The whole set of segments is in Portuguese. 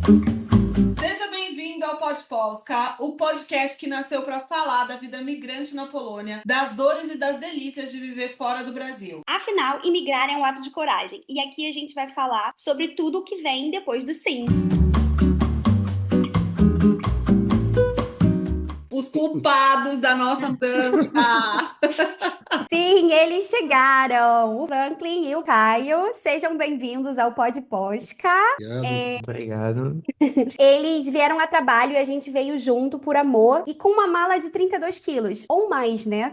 Seja bem-vindo ao Podpolska, o podcast que nasceu para falar da vida migrante na Polônia, das dores e das delícias de viver fora do Brasil. Afinal, imigrar é um ato de coragem. E aqui a gente vai falar sobre tudo o que vem depois do sim. Os culpados da nossa mudança. Sim, eles chegaram! O Franklin e o Caio. Sejam bem-vindos ao Podpolska. Obrigado. Eles vieram a trabalho e a gente veio junto por amor e com uma mala de 32 quilos. Ou mais, né?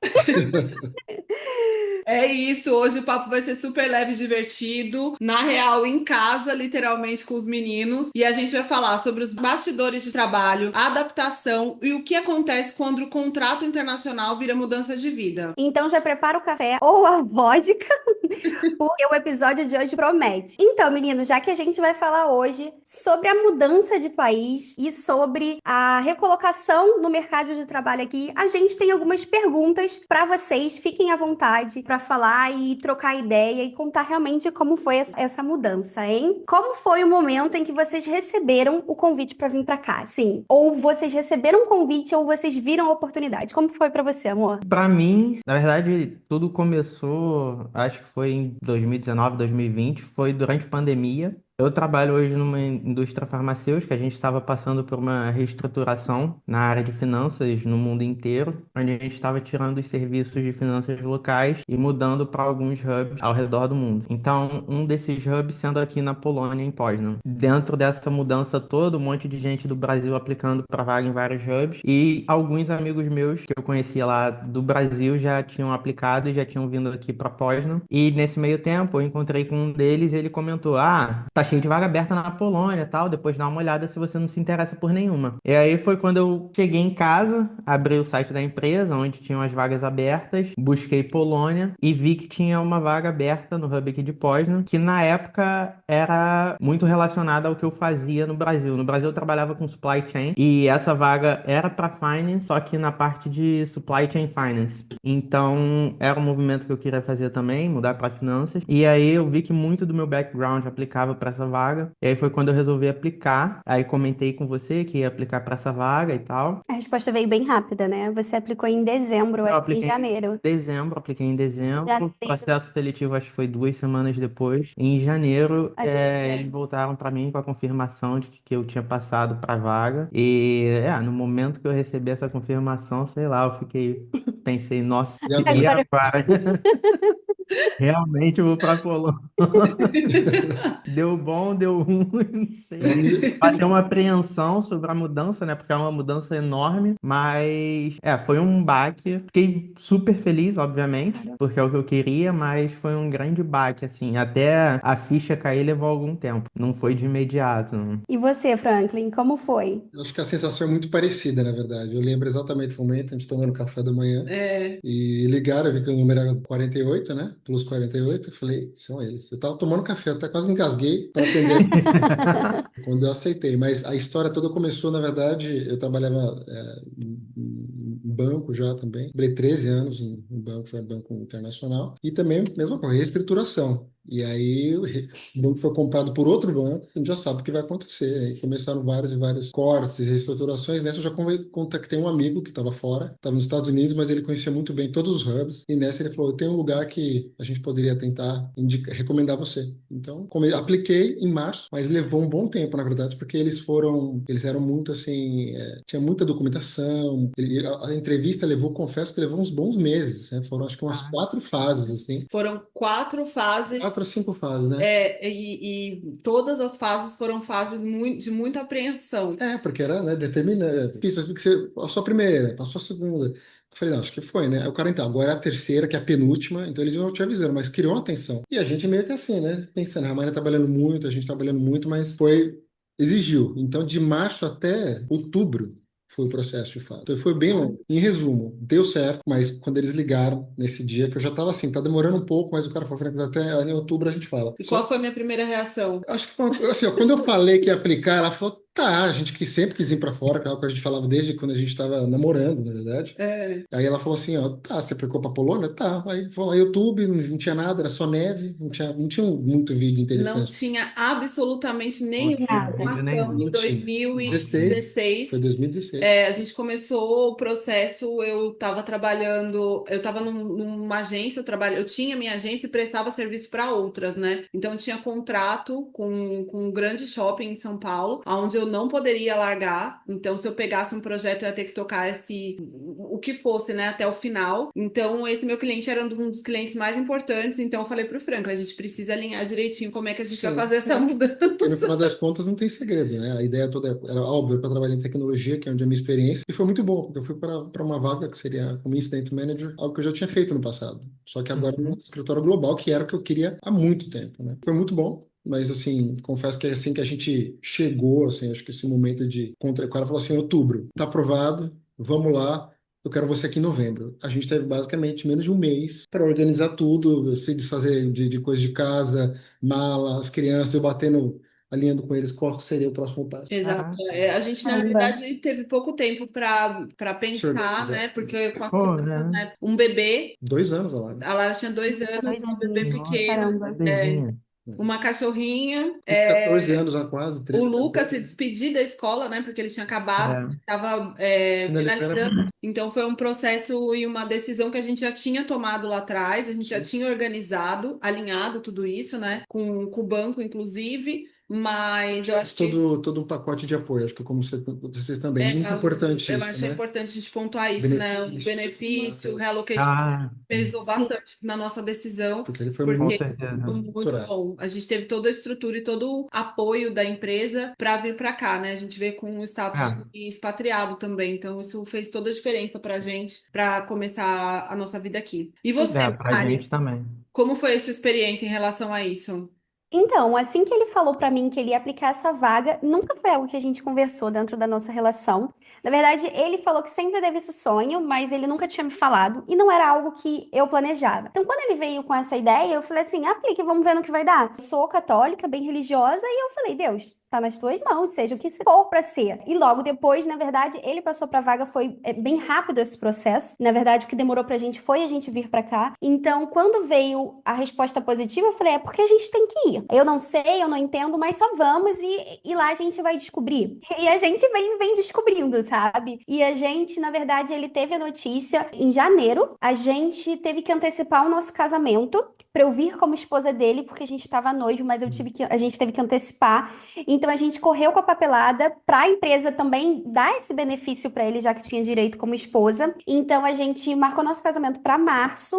É isso, hoje o papo vai ser super leve e divertido. Na real, em casa, literalmente com os meninos. E a gente vai falar sobre os bastidores de trabalho, a adaptação e o que acontece quando o contrato internacional vira mudança de vida. Então já prepara o café ou a vodka, porque o episódio de hoje promete. Então, meninos, já que a gente vai falar hoje sobre a mudança de país e sobre a recolocação no mercado de trabalho aqui, a gente tem algumas perguntas para vocês. Fiquem à vontade para falar e trocar ideia e contar realmente como foi essa mudança, hein? Como foi o momento em que vocês receberam o convite para vir para cá? Sim, ou vocês receberam um convite ou vocês viram a oportunidade? Como foi para você, amor? Para mim, na verdade, tudo começou, acho que foi em 2019, 2020, foi durante a pandemia. Eu trabalho hoje numa indústria farmacêutica, a gente estava passando por uma reestruturação na área de finanças no mundo inteiro, onde a gente estava tirando os serviços de finanças locais e mudando para alguns hubs ao redor do mundo. Então, um desses hubs sendo aqui na Polônia, em Poznań. Dentro dessa mudança toda, um monte de gente do Brasil aplicando para vaga em vários hubs e alguns amigos meus que eu conhecia lá do Brasil já tinham aplicado e já tinham vindo aqui para Poznań. E nesse meio tempo, eu encontrei com um deles e ele comentou: tá cheio de vaga aberta na Polônia e tal, depois dá uma olhada se você não se interessa por nenhuma. E aí foi quando eu cheguei em casa, abri o site da empresa, onde tinham as vagas abertas, busquei Polônia e vi que tinha uma vaga aberta no hub aqui de Poznań, que na época era muito relacionada ao que eu fazia no Brasil. No Brasil eu trabalhava com supply chain e essa vaga era para finance, só que na parte de supply chain finance. Então era um movimento que eu queria fazer também, mudar para finanças. E aí eu vi que muito do meu background aplicava para essa vaga. E aí foi quando eu resolvi aplicar. Aí comentei com você que ia aplicar para essa vaga e tal. A resposta veio bem rápida, né? Você aplicou em dezembro, Eu acho que em apliquei em janeiro. dezembro, apliquei em dezembro. O Janeiro, processo seletivo acho que foi 2 semanas depois. Em janeiro, a gente. eles voltaram para mim com a confirmação de que eu tinha passado para a vaga. E no momento que eu recebi essa confirmação, sei lá, eu pensei, nossa, E e agora? Agora, agora? Realmente eu vou para Polônia. Deu bom, deu ruim, não sei. Bateu uma apreensão sobre a mudança, né? Porque é uma mudança enorme, mas foi um baque. Fiquei super feliz, obviamente, porque é o que eu queria, mas foi um grande baque, assim. Até a ficha cair levou algum tempo. Não foi de imediato, não. e você, Franklin, como foi? Eu acho que a sensação é muito parecida, na verdade. Eu lembro exatamente o momento, a gente tomando café da manhã, É. e ligaram, eu vi que o número era 48, né? Plus 48. Eu falei, são eles. Eu tava tomando café, até quase me engasguei para atender quando eu aceitei. Mas a história toda começou, na verdade, eu trabalhava em banco já também. Trabalhei 13 anos em banco, foi banco internacional. E também, mesma coisa, reestruturação. E aí o banco foi comprado por outro banco, a gente já sabe o que vai acontecer. Aí começaram vários e vários cortes e reestruturações. Nessa eu já contactei um amigo que estava fora, estava nos Estados Unidos, mas ele conhecia muito bem todos os hubs. E nessa ele falou: eu tenho um lugar que a gente poderia tentar recomendar você. Então, apliquei em março, mas levou um bom tempo, na verdade, porque eles eram muito assim, tinha muita documentação. A entrevista levou, confesso que levou uns bons meses, né? Foram acho que umas 4 fases, assim. Foram 4 fases. 4 a 5 fases, né? E todas as fases foram fases de muita apreensão. Porque era, né, determinante. Isso, que você passou a primeira, passou a segunda. Eu falei, não, acho que foi, né? Aí o cara, então, agora é a terceira, que é a penúltima, então eles iam te avisando, mas criou uma atenção. E a gente meio que assim, né? Pensando, a Maria trabalhando muito, a gente trabalhando muito, mas exigiu. Então, de março até outubro foi o processo de fato. Então, foi bem longo. Em resumo, deu certo, mas quando eles ligaram nesse dia, que eu já estava assim, tá demorando um pouco, mas o cara falou, "Frank, até em outubro a gente fala." E qual foi a minha primeira reação? Acho que foi assim, ó, quando eu falei que ia aplicar, ela falou, Tá, a gente que sempre quis ir pra fora, que é algo que a gente falava desde quando a gente estava namorando, na verdade. É, Aí ela falou assim, ó, tá, você aplicou pra Polônia? Tá. Aí foi lá YouTube, não tinha nada, era só neve, não tinha muito vídeo não interessante. tinha absolutamente Não nenhuma tinha Nada. vídeo informação nenhum. em Não tinha. 16, foi 2016. 2016. A gente começou o processo, eu estava trabalhando, eu estava numa agência, eu tinha minha agência e prestava serviço para outras, né? Então eu tinha contrato com um grande shopping em São Paulo, onde eu não poderia largar. Então, se eu pegasse um projeto, eu ia ter que tocar o que fosse, né, até o final. Então, esse meu cliente era um dos clientes mais importantes. Então, eu falei para o Franklin, a gente precisa alinhar direitinho como é que a gente vai Sim, fazer essa mudança. porque no final das contas não tem segredo, né? A ideia toda era óbvio para trabalhar em tecnologia, que é onde é a minha experiência, e foi muito bom, porque eu fui para uma vaga que seria como Incident Manager, algo que eu já tinha feito no passado. Só que agora no Uhum. escritório global, que era o que eu queria há muito tempo, né? Foi muito bom. Mas, assim, confesso que assim que a gente chegou, assim, acho que esse momento o cara falou assim, outubro, tá aprovado, vamos lá, eu quero você aqui em novembro. A gente teve basicamente menos de um mês para organizar tudo, se desfazer de coisa de casa, mala, as crianças, eu batendo, alinhando com eles qual seria o próximo passo. Exato. Caraca. A gente, na Caramba. verdade, teve pouco tempo para Se pensar, organizar. né? Porque com as Pô, crianças, né? né? Um bebê, 2 anos, lá. a Lara tinha 2 anos, 2 aninhos. bebê Nossa, pequeno, Caramba. bebezinha. uma cachorrinha. 14 anos há quase, O 13, Lucas 14. se despedir da escola, né? Porque ele tinha acabado, É. estava Finalizando. finalizando. Então foi um processo e uma decisão que a gente já tinha tomado lá atrás, a gente já Sim. tinha organizado, alinhado tudo isso, né? Com o banco, inclusive. Mas eu acho que Todo um pacote de apoio, acho que como vocês também, muito importante eu isso, acho né? importante a gente pontuar isso, né? O Benefício, benefício, o marcas, relocation Ah, sim, pesou Sim. bastante na nossa decisão, porque ele foi com porque muito certeza. foi muito estruturado. bom. A gente teve toda a estrutura e todo o apoio da empresa para vir para cá, né? A gente vê com o status É, de expatriado também, então isso fez toda a diferença para a gente para começar a nossa vida aqui. E pois você, é, pra Mari, gente também. como foi a sua experiência em relação a isso? Então, assim que ele falou pra mim que ele ia aplicar essa vaga, nunca foi algo que a gente conversou dentro da nossa relação. Na verdade, ele falou que sempre teve esse sonho, mas ele nunca tinha me falado e não era algo que eu planejava. Então, quando ele veio com essa ideia, eu falei assim: aplique, vamos ver no que vai dar. Eu sou católica, bem religiosa, e eu falei: Deus, tá nas tuas mãos, seja o que for pra ser. E logo depois, na verdade, ele passou pra vaga, foi bem rápido esse processo. Na verdade, o que demorou pra gente foi a gente vir pra cá. Então, quando veio a resposta positiva, eu falei: é porque a gente tem que ir. Eu não sei, eu não entendo, mas só vamos e lá a gente vai descobrir. E a gente vem descobrindo, sabe? E a gente, na verdade, ele teve a notícia em janeiro. A gente teve que antecipar o nosso casamento para eu vir como esposa dele, porque a gente estava noivo, mas a gente teve que antecipar. Então a gente correu com a papelada para a empresa também dar esse benefício para ele, já que tinha direito como esposa. Então a gente marcou nosso casamento para março.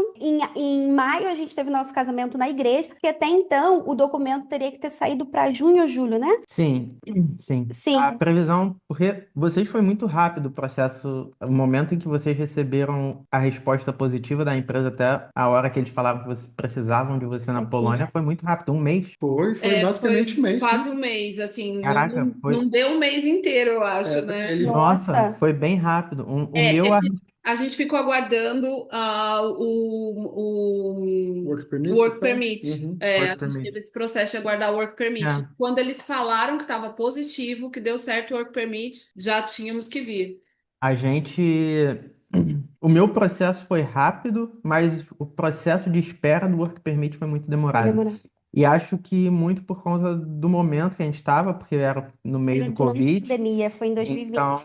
Em maio a gente teve nosso casamento na igreja, porque até então o documento teria que ter saído para junho ou julho, né? Sim, sim. A Sim. previsão, porque vocês foi muito rápido o processo, o momento em que vocês receberam a resposta positiva da empresa até a hora que eles falavam que vocês precisavam de você Isso na aqui. Polônia, foi muito rápido, um mês. Foi basicamente Foi um mês, quase sim. um mês, assim, Caraca, não foi. deu um mês inteiro, eu É, acho, né? ele, Nossa, Nossa, foi bem rápido. O É, meu. é que a gente ficou aguardando work o permit, você work fala? permit. Uhum. A Work gente permit. teve esse processo de aguardar o work permit. É. Quando eles falaram que estava positivo, que deu certo o work permit, já tínhamos que vir. A gente. O meu processo foi rápido, mas o processo de espera do Work Permit foi muito foi demorado. demorado. E acho que muito por conta do momento que a gente estava, porque era no meio Era do durante a Covid. pandemia, foi em 2020, Então,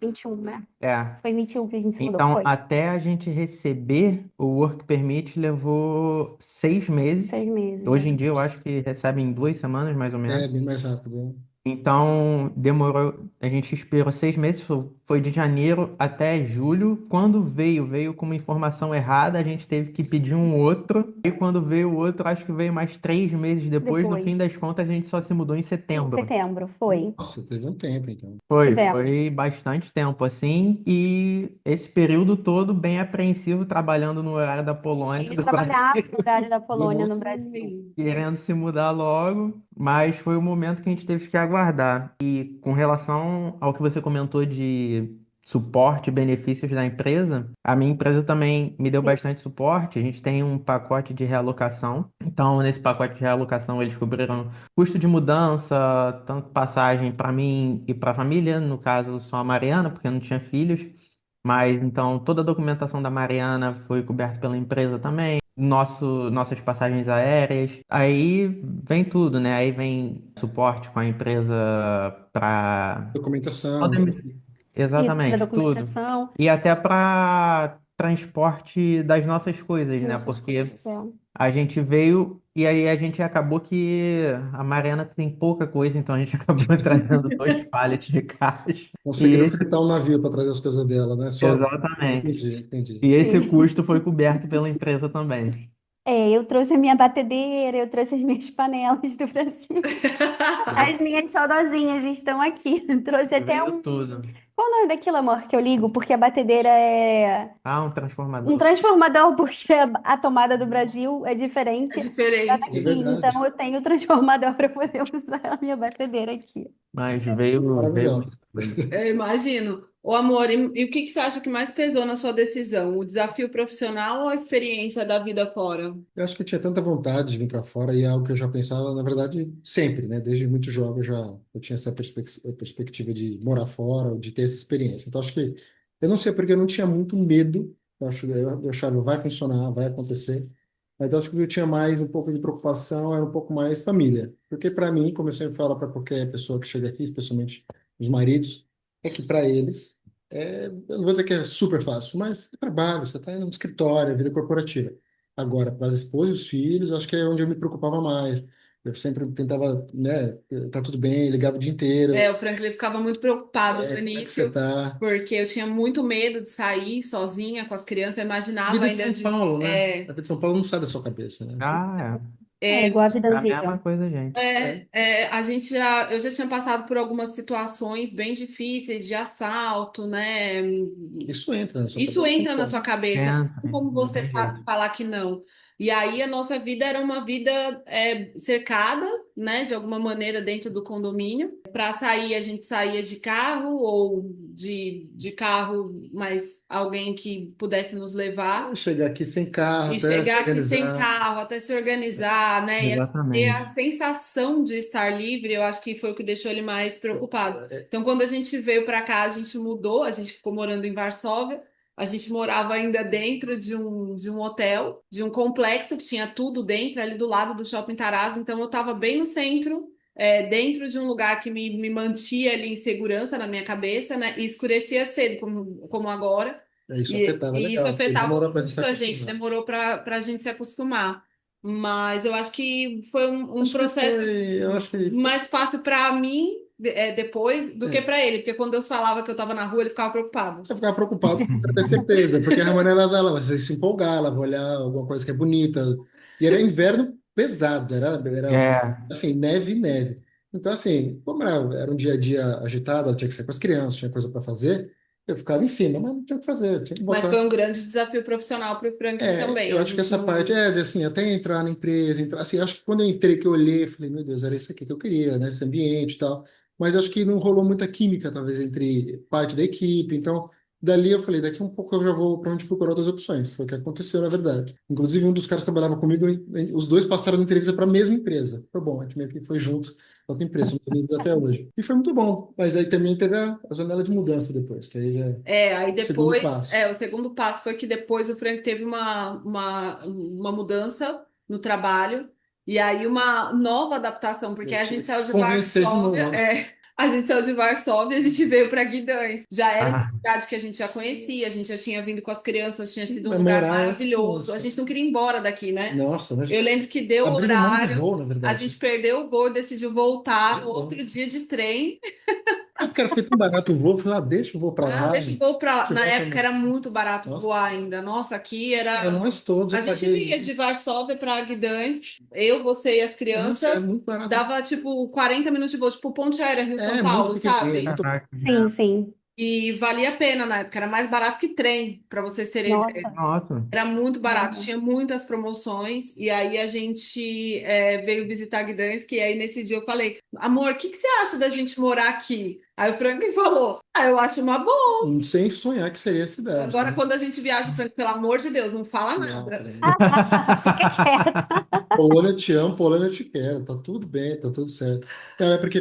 21, né? é. Foi em 21 que a gente se mudou, Então, foi. até a gente receber o Work Permit levou 6 meses. 6 meses, Hoje né? em dia eu acho que recebe em 2 semanas, mais ou menos. É bem mais rápido. Né? Então, demorou. A gente esperou 6 meses, foi de janeiro até julho. Quando veio com uma informação errada, a gente teve que pedir um outro. E quando veio o outro, acho que veio mais 3 meses depois. No fim Depois, das contas, a gente só se mudou em em setembro. setembro, foi. Nossa, teve um tempo, então. Tivemos. Foi bastante tempo assim. E esse período todo bem apreensivo, trabalhando no horário da Polônia, Ele do Brasil, trabalhava no horário da Polônia no Brasil. Ai, querendo se mudar logo. Mas foi o momento que a gente teve que aguardar. E com relação ao que você comentou de suporte e benefícios da empresa, a minha empresa também me deu Sim. bastante suporte. A gente tem um pacote de realocação. Então, nesse pacote de realocação, eles cobriram custo de mudança, tanto passagem para mim e para a família, no caso, só a Mariana, porque eu não tinha filhos. Mas então toda a documentação da Mariana foi coberta pela empresa também. Nossas passagens aéreas. Aí vem tudo, né? Aí vem suporte com a empresa para. Documentação, tudo. Isso, da Exatamente, tudo. documentação. E até para transporte das nossas coisas, né? Nossas Porque coisas, é. a gente veio e aí a gente acabou que a Mariana tem pouca coisa, então a gente acabou trazendo 2 pallets de caixa. E Conseguiram esse, fretar um navio para trazer as coisas dela, né? Só. exatamente. Entendi, entendi. E esse Sim. custo foi coberto pela empresa também. É, eu trouxe a minha batedeira, eu trouxe as minhas panelas do Brasil. As minhas xodozinhas estão aqui. Trouxe até Veio um. tudo. Qual o nome daquilo, amor, que eu ligo? Porque a batedeira é Ah, um um transformador. transformador, porque a tomada do Brasil é É diferente da diferente. É daqui. Então verdade. eu tenho o transformador para poder usar a minha batedeira aqui. Mas veio Maravilhosa. muita coisa. Eu imagino. Ô, amor, e o que que você acha que mais pesou na sua decisão? O desafio profissional ou a experiência da vida fora? Eu acho que eu tinha tanta vontade de vir para fora e é algo que eu já pensava, na verdade, sempre, né? Desde muito jovem eu tinha essa perspectiva de morar fora, ou de ter essa experiência. Então, acho que, eu não sei porque eu não tinha muito medo, eu achava, vai funcionar, vai acontecer. Mas eu acho que eu tinha mais um pouco de preocupação, era um pouco mais família. Porque para mim, como eu sempre falo para qualquer pessoa que chega aqui, especialmente os maridos, é que para eles, eu não vou dizer que é super fácil, mas é trabalho, você está indo no escritório, é vida corporativa. Agora, para as esposas e os filhos, acho que é onde eu me preocupava mais. Eu sempre tentava, né, tá tudo bem, ligava o dia É, inteiro, o Franklin ficava muito preocupado no como é que você início, tá? porque eu tinha muito medo de sair sozinha com as crianças. Eu imaginava Vida de ainda São de. Paulo, né? A vida de São Paulo não sai da sua cabeça, né? Ah, É É, igual a vida é no a mesma Rio. coisa, gente. É, eu já tinha passado por algumas situações bem difíceis de assalto, né? isso entra na sua Isso cabeça, não tem entra na sua como. cabeça, não Entra, tem como não você tem jeito. falar que não. E aí a nossa vida era uma vida cercada, né, de alguma maneira dentro do condomínio. Para sair, a gente saía de carro ou de carro, mas alguém que pudesse nos levar. Chegar aqui sem carro, E até se chegar aqui sem organizar. carro, até se organizar, né? E ter Exatamente. a sensação de estar livre, eu acho que foi o que deixou ele mais preocupado. Então, quando a gente veio para cá, a gente mudou, a gente ficou morando em Varsóvia. A gente morava ainda dentro de um hotel, de um complexo que tinha tudo dentro, ali do lado do Shopping Taraz. Então, eu estava bem no centro, dentro de um lugar que me mantia ali em segurança na minha cabeça, né? E escurecia cedo, como agora. Isso afetava E isso legal, porque afetava demorou para a gente se muito a gente, acostumar. demorou para a gente se acostumar. Mas eu acho que foi um Acho que processo foi, eu acho que foi, mais fácil para mim depois do que é. para ele, porque quando eu falava que eu estava na rua, ele ficava preocupado. Eu ficava preocupado para ter certeza, porque a maneira dela vai se empolgar, ela vai olhar alguma coisa que é bonita. E era inverno pesado, era É, assim, neve, neve. Então, assim, como era um dia a dia agitado, ela tinha que sair com as crianças, tinha coisa para fazer, eu ficava em cima, mas não tinha o que fazer, eu tinha que Mas botar. foi um grande desafio profissional para o Franklin também. Eu A acho que gente essa não. parte de, assim, até entrar na empresa, entrar, assim, acho que quando eu entrei, que eu olhei, eu falei, meu Deus, era isso aqui que eu queria, né, esse ambiente e tal, mas acho que não rolou muita química, talvez, entre parte da equipe, então, dali eu falei, daqui um pouco eu já vou para onde procurar outras opções, foi o que aconteceu, na verdade. Inclusive, um dos caras que trabalhava comigo, os dois passaram na entrevista para a mesma empresa, foi bom, a gente meio que foi junto, para outra empresa, somos amigos até hoje, e foi muito bom, mas aí também teve a janela de mudança depois, que aí já é Aí o segundo depois, passo. o segundo passo foi que depois o Frank teve uma mudança no trabalho e aí uma nova adaptação, porque Eu a tive gente que saiu te de convencer de Varsóvia, novo, né? a gente saiu de Varsóvia, a gente veio para Guidanhos. Já era uma ah, cidade que a gente já conhecia, a gente já tinha vindo com as crianças, tinha sido um Mas lugar morar é outro maravilhoso. A negócio. gente não queria ir embora daqui, né? Nossa, mas Eu lembro que deu o abriram mão do horário, voo, na a verdade. gente perdeu o voo, decidiu voltar De no outro bom. dia de trem. É porque era feito tão barato o voo, eu falei, deixa o voo pra Ah, lá, deixa eu vou para lá. de Na volta época amanhã. era muito barato Nossa, voar ainda. Nossa, aqui para era. nós todos A eu gente vinha paguei. de Varsóvia para Gdansk, eu, você e as Nossa, é crianças. muito barato. Dava tipo 40 minutos de voo, tipo Ponte Aérea Rio-São É muito Paulo, pequenininho, sabe? muito. caraca. Sim, sim. E valia a pena na época, era mais barato que trem, para vocês terem ideia. Nossa. Nossa. Era muito barato, Uhum. tinha muitas promoções, e aí a gente veio visitar Gdansk, e aí nesse dia eu falei, amor, o que que você acha da gente morar aqui? Aí o Franklin falou, eu acho uma boa. Sem sonhar que seria a cidade, Agora, né? quando a gente viaja, o Franklin, pelo amor de Deus, não fala Não, nada. peraí. Fica quieta. Polônia eu te amo, Polônia eu te quero, tá tudo bem, tá tudo certo. Não, é porque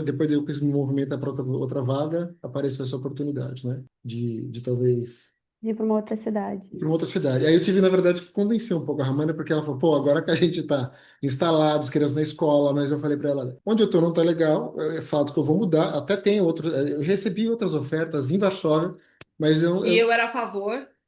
depois eu quis me movimentar para outra vaga, apareceu essa oportunidade, né? De talvez De ir para uma outra cidade. ir para uma outra cidade. Aí eu tive, na verdade, que convencer um pouco a Ramana, porque ela falou, pô, agora que a gente tá instalado, as crianças na escola, mas eu falei para ela, onde eu tô não tá legal, é fato que eu vou mudar, até tem outro, eu recebi outras ofertas em Varsóvia, mas E eu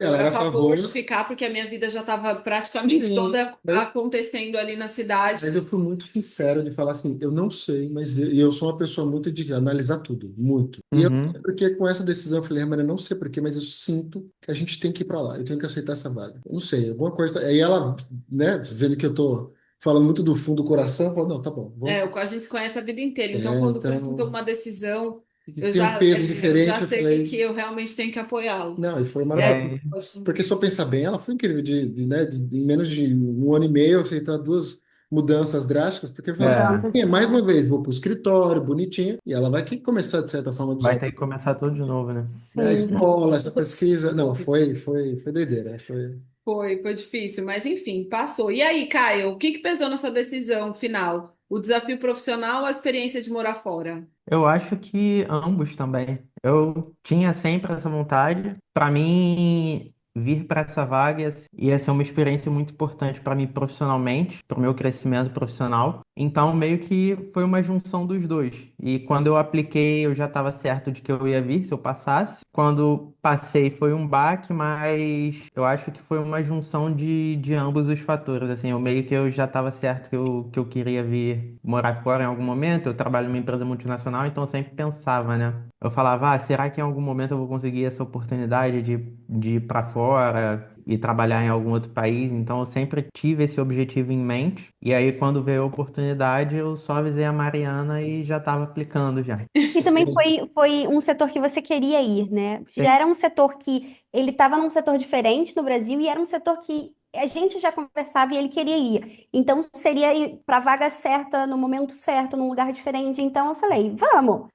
ela era a era a favor de favor, ficar, porque a minha vida já estava praticamente sim, toda acontecendo ali na cidade. mas eu fui muito sincero de falar assim, eu não sei, mas eu sou uma pessoa muito de analisar tudo, muito. E eu não sei Uhum. porque com essa decisão eu falei, mas eu não sei porquê, mas eu sinto que a gente tem que ir para lá, eu tenho que aceitar essa vaga. Eu não sei, alguma coisa. Aí ela, né, vendo que eu tô falando muito do fundo do coração, falou, não, tá bom, vamos. A gente se conhece a vida inteira. Então, É, quando o Franklin toma então, uma decisão, e tem um peso eu diferente, já eu sei falei, que eu realmente tenho que apoiá-lo. não, e foi E aí, maravilhoso. É, Porque se eu pensar bem, ela foi incrível, né, em menos de um ano e meio, aceitar duas mudanças drásticas, porque eu falei assim, é, Mudanças mais uma são. vez, vou para o escritório, bonitinho, e ela vai ter que começar, de certa forma, do vai zero. ter que começar tudo de novo, né? Né, a Sim. escola, essa pesquisa, não, foi doideira, foi... foi difícil, mas enfim, passou. E aí, Caio, o que que pesou na sua decisão final? O desafio profissional ou a experiência de morar fora? Eu acho que ambos também. Eu tinha sempre essa vontade. Para mim, vir para essa vaga ia ser uma experiência muito importante para mim profissionalmente, para o meu crescimento profissional. Então, meio que foi uma junção dos dois. E quando eu apliquei, eu já estava certo de que eu ia vir se eu passasse. Quando passei, foi um baque, mas eu acho que foi uma junção de ambos os fatores. Assim, eu meio que eu já estava certo que eu queria vir morar fora em algum momento. Eu trabalho numa empresa multinacional, então eu sempre pensava, né? Eu falava, será que em algum momento eu vou conseguir essa oportunidade de ir para fora e trabalhar em algum outro país? Então eu sempre tive esse objetivo em mente. E aí, quando veio a oportunidade, eu só avisei a Mariana e já estava aplicando já. E também foi um setor que você queria ir, né? Já Sim. era um setor que ele estava num setor diferente no Brasil e era um setor que a gente já conversava e ele queria ir. Então seria ir para a vaga certa, no momento certo, num lugar diferente. Então eu falei,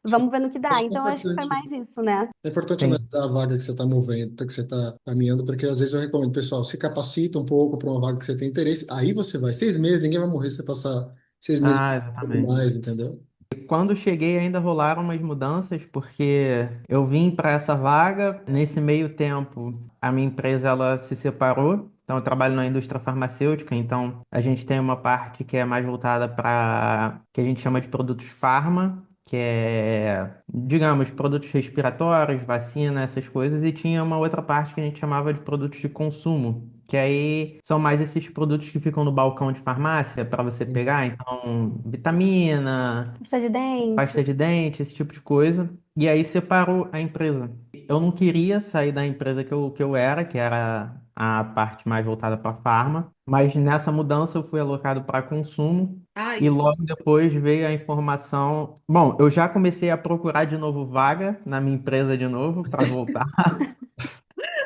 vamos ver no que dá. Acho que é Então acho que foi importante. mais isso, né? É importante Sim. analisar a vaga que você está movendo, que você está caminhando, porque às vezes eu recomendo, pessoal, se capacita um pouco para uma vaga que você tem interesse, aí você vai. 6 meses, ninguém vai morrer se você passar 6 meses Ah, um pouco exatamente. mais, entendeu? Quando cheguei, ainda rolaram umas mudanças, porque eu vim para essa vaga. Nesse meio tempo, a minha empresa ela se separou. Então, eu trabalho na indústria farmacêutica. Então, a gente tem uma parte que é mais voltada para que a gente chama de produtos farma, que é, digamos, produtos respiratórios, vacina, essas coisas. E tinha uma outra parte que a gente chamava de produtos de consumo. Que aí são mais esses produtos que ficam no balcão de farmácia para você pegar. Então, vitamina, Pasta de dente. pasta de dente, esse tipo de coisa. E aí separou a empresa. Eu não queria sair da empresa que eu era, que era a parte mais voltada para farma, mas nessa mudança eu fui alocado para consumo. E Ai, logo depois veio a informação. Bom, eu já comecei a procurar de novo vaga na minha empresa de novo para voltar.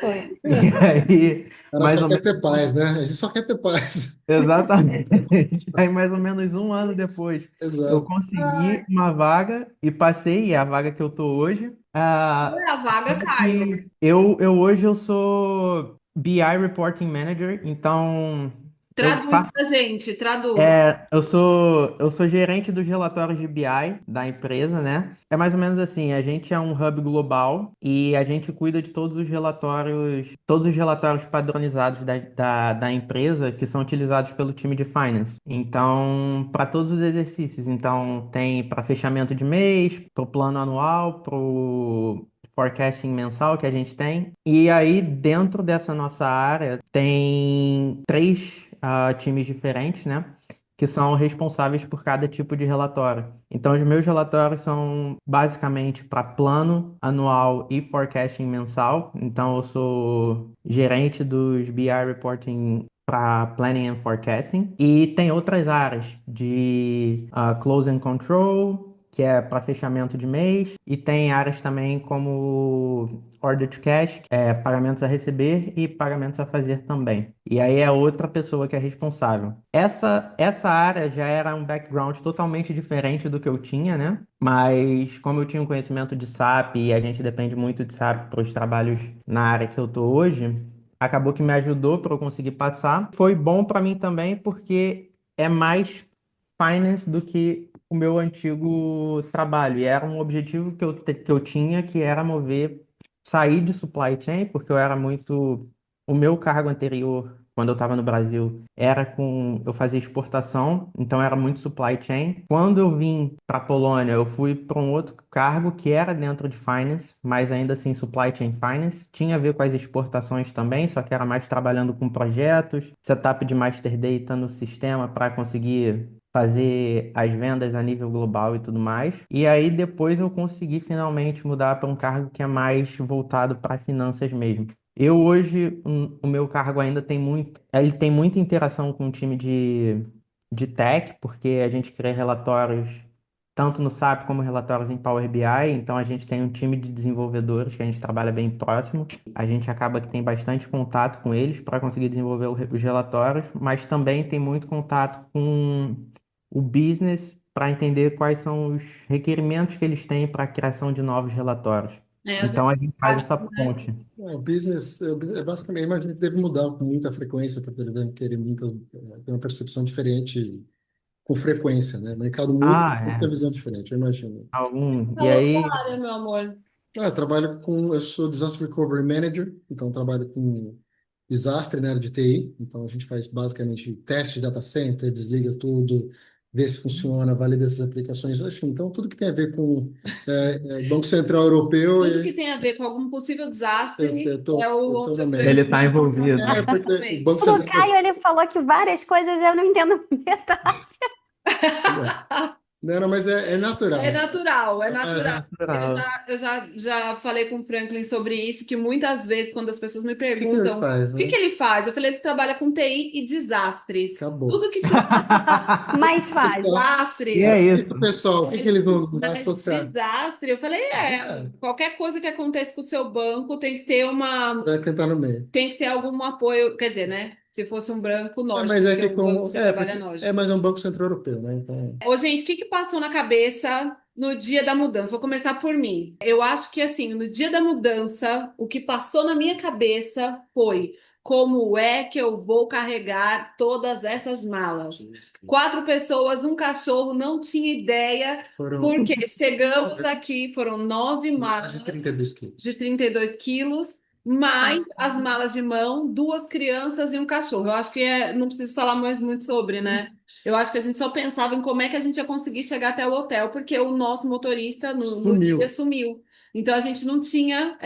Foi. E aí, O cara mais só ou quer menos, ter paz, né? A gente só quer ter paz. exatamente. Aí, mais ou menos um ano depois, eu Exato. consegui uma vaga e passei, e é a vaga que eu tô hoje. qual é a vaga, Sendo Caio? que eu hoje eu sou BI Reporting Manager, então eu Traduz faço, pra gente, traduz. eu sou gerente dos relatórios de BI da empresa, né? É mais ou menos assim, a gente é um hub global e a gente cuida de todos os relatórios padronizados da empresa que são utilizados pelo time de finance. Então, para todos os exercícios, então tem para fechamento de mês, para o plano anual, para o forecasting mensal que a gente tem. E aí, dentro dessa nossa área, tem três times diferentes, né? Que são responsáveis por cada tipo de relatório. Então, os meus relatórios são basicamente para plano anual e forecasting mensal. Então, eu sou gerente dos BI Reporting para Planning and Forecasting. E tem outras áreas de Close and Control, que é para fechamento de mês, e tem áreas também como order to cash, pagamentos a receber e pagamentos a fazer também. E aí é outra pessoa que é responsável. Essa área já era um background totalmente diferente do que eu tinha, né? Mas como eu tinha um conhecimento de SAP e a gente depende muito de SAP para os trabalhos na área que eu tô hoje, acabou que me ajudou para eu conseguir passar. Foi bom para mim também porque é mais finance do que o meu antigo trabalho. E era um objetivo que eu tinha, que era sair de supply chain, porque eu era muito. O meu cargo anterior, quando eu estava no Brasil, eu fazia exportação, então era muito supply chain. Quando eu vim para a Polônia, eu fui para um outro cargo que era dentro de finance, mas ainda assim supply chain finance. Tinha a ver com as exportações também, só que era mais trabalhando com projetos, setup de master data no sistema para conseguir fazer as vendas a nível global e tudo mais. E aí depois eu consegui finalmente mudar para um cargo que é mais voltado para finanças mesmo. Eu hoje, o meu cargo ainda ele tem muita interação com o time de tech, porque a gente cria relatórios tanto no SAP como relatórios em Power BI, então a gente tem um time de desenvolvedores que a gente trabalha bem próximo. A gente acaba que tem bastante contato com eles para conseguir desenvolver os relatórios, mas também tem muito contato com o business para entender quais são os requerimentos que eles têm para a criação de novos relatórios. As Então a gente faz essa necessidades, né? ponte. Basicamente, imagino que deve mudar com muita frequência, porque eles devem querer muito, ter uma percepção diferente com frequência, né? O mercado muda, Ah, tem uma é. visão diferente, eu imagino. E Falou sua aí, área, meu amor. Eu sou Disaster Recovery Manager, então trabalho com desastre na área de TI. Então a gente faz basicamente teste de data center, desliga tudo, vê se funciona, valida essas aplicações. Assim, então tudo que tem a ver com Banco Central Europeu, Tudo que tem a ver com algum possível desastre é o eu tô no Outro meio. ele está envolvido. Porque o Banco Exatamente. O Central. Caio, ele falou que várias coisas eu não entendo metade. Não, não, mas é É natural. natural, é É natural. natural. Eu já falei com o Franklin sobre isso, que muitas vezes, quando as pessoas me O que que ele perguntam faz, o que que né? ele faz, eu falei, ele trabalha com TI e desastres. Acabou. Tudo que tiver Mais fácil. E desastres, é isso. O pessoal, o que que eles não vão né, associar? desastre, eu falei, É, qualquer coisa que aconteça com o seu banco tem que ter para quem tá no meio. algum apoio, quer dizer, né? Se fosse um branco nórdico, Mas é porque que o banco que com. você trabalha é Porque nórdico. mas é um Banco Central Europeu, né? Então. Ô, gente, o que que passou na cabeça no dia da mudança? Vou começar por mim. Eu acho que, assim, no dia da mudança, o que passou na minha cabeça foi como é que eu vou carregar todas essas malas? 4 pessoas, um cachorro, não tinha ideia, Foram porque chegamos aqui, foram 9 malas de 32 quilos. de 32 quilos, mais as malas de mão, 2 crianças e um cachorro. Eu acho que não preciso falar mais muito sobre, né? Eu acho que a gente só pensava em como é que a gente ia conseguir chegar até o hotel, porque o nosso motorista no dia Sumiu. sumiu. Então a gente não tinha.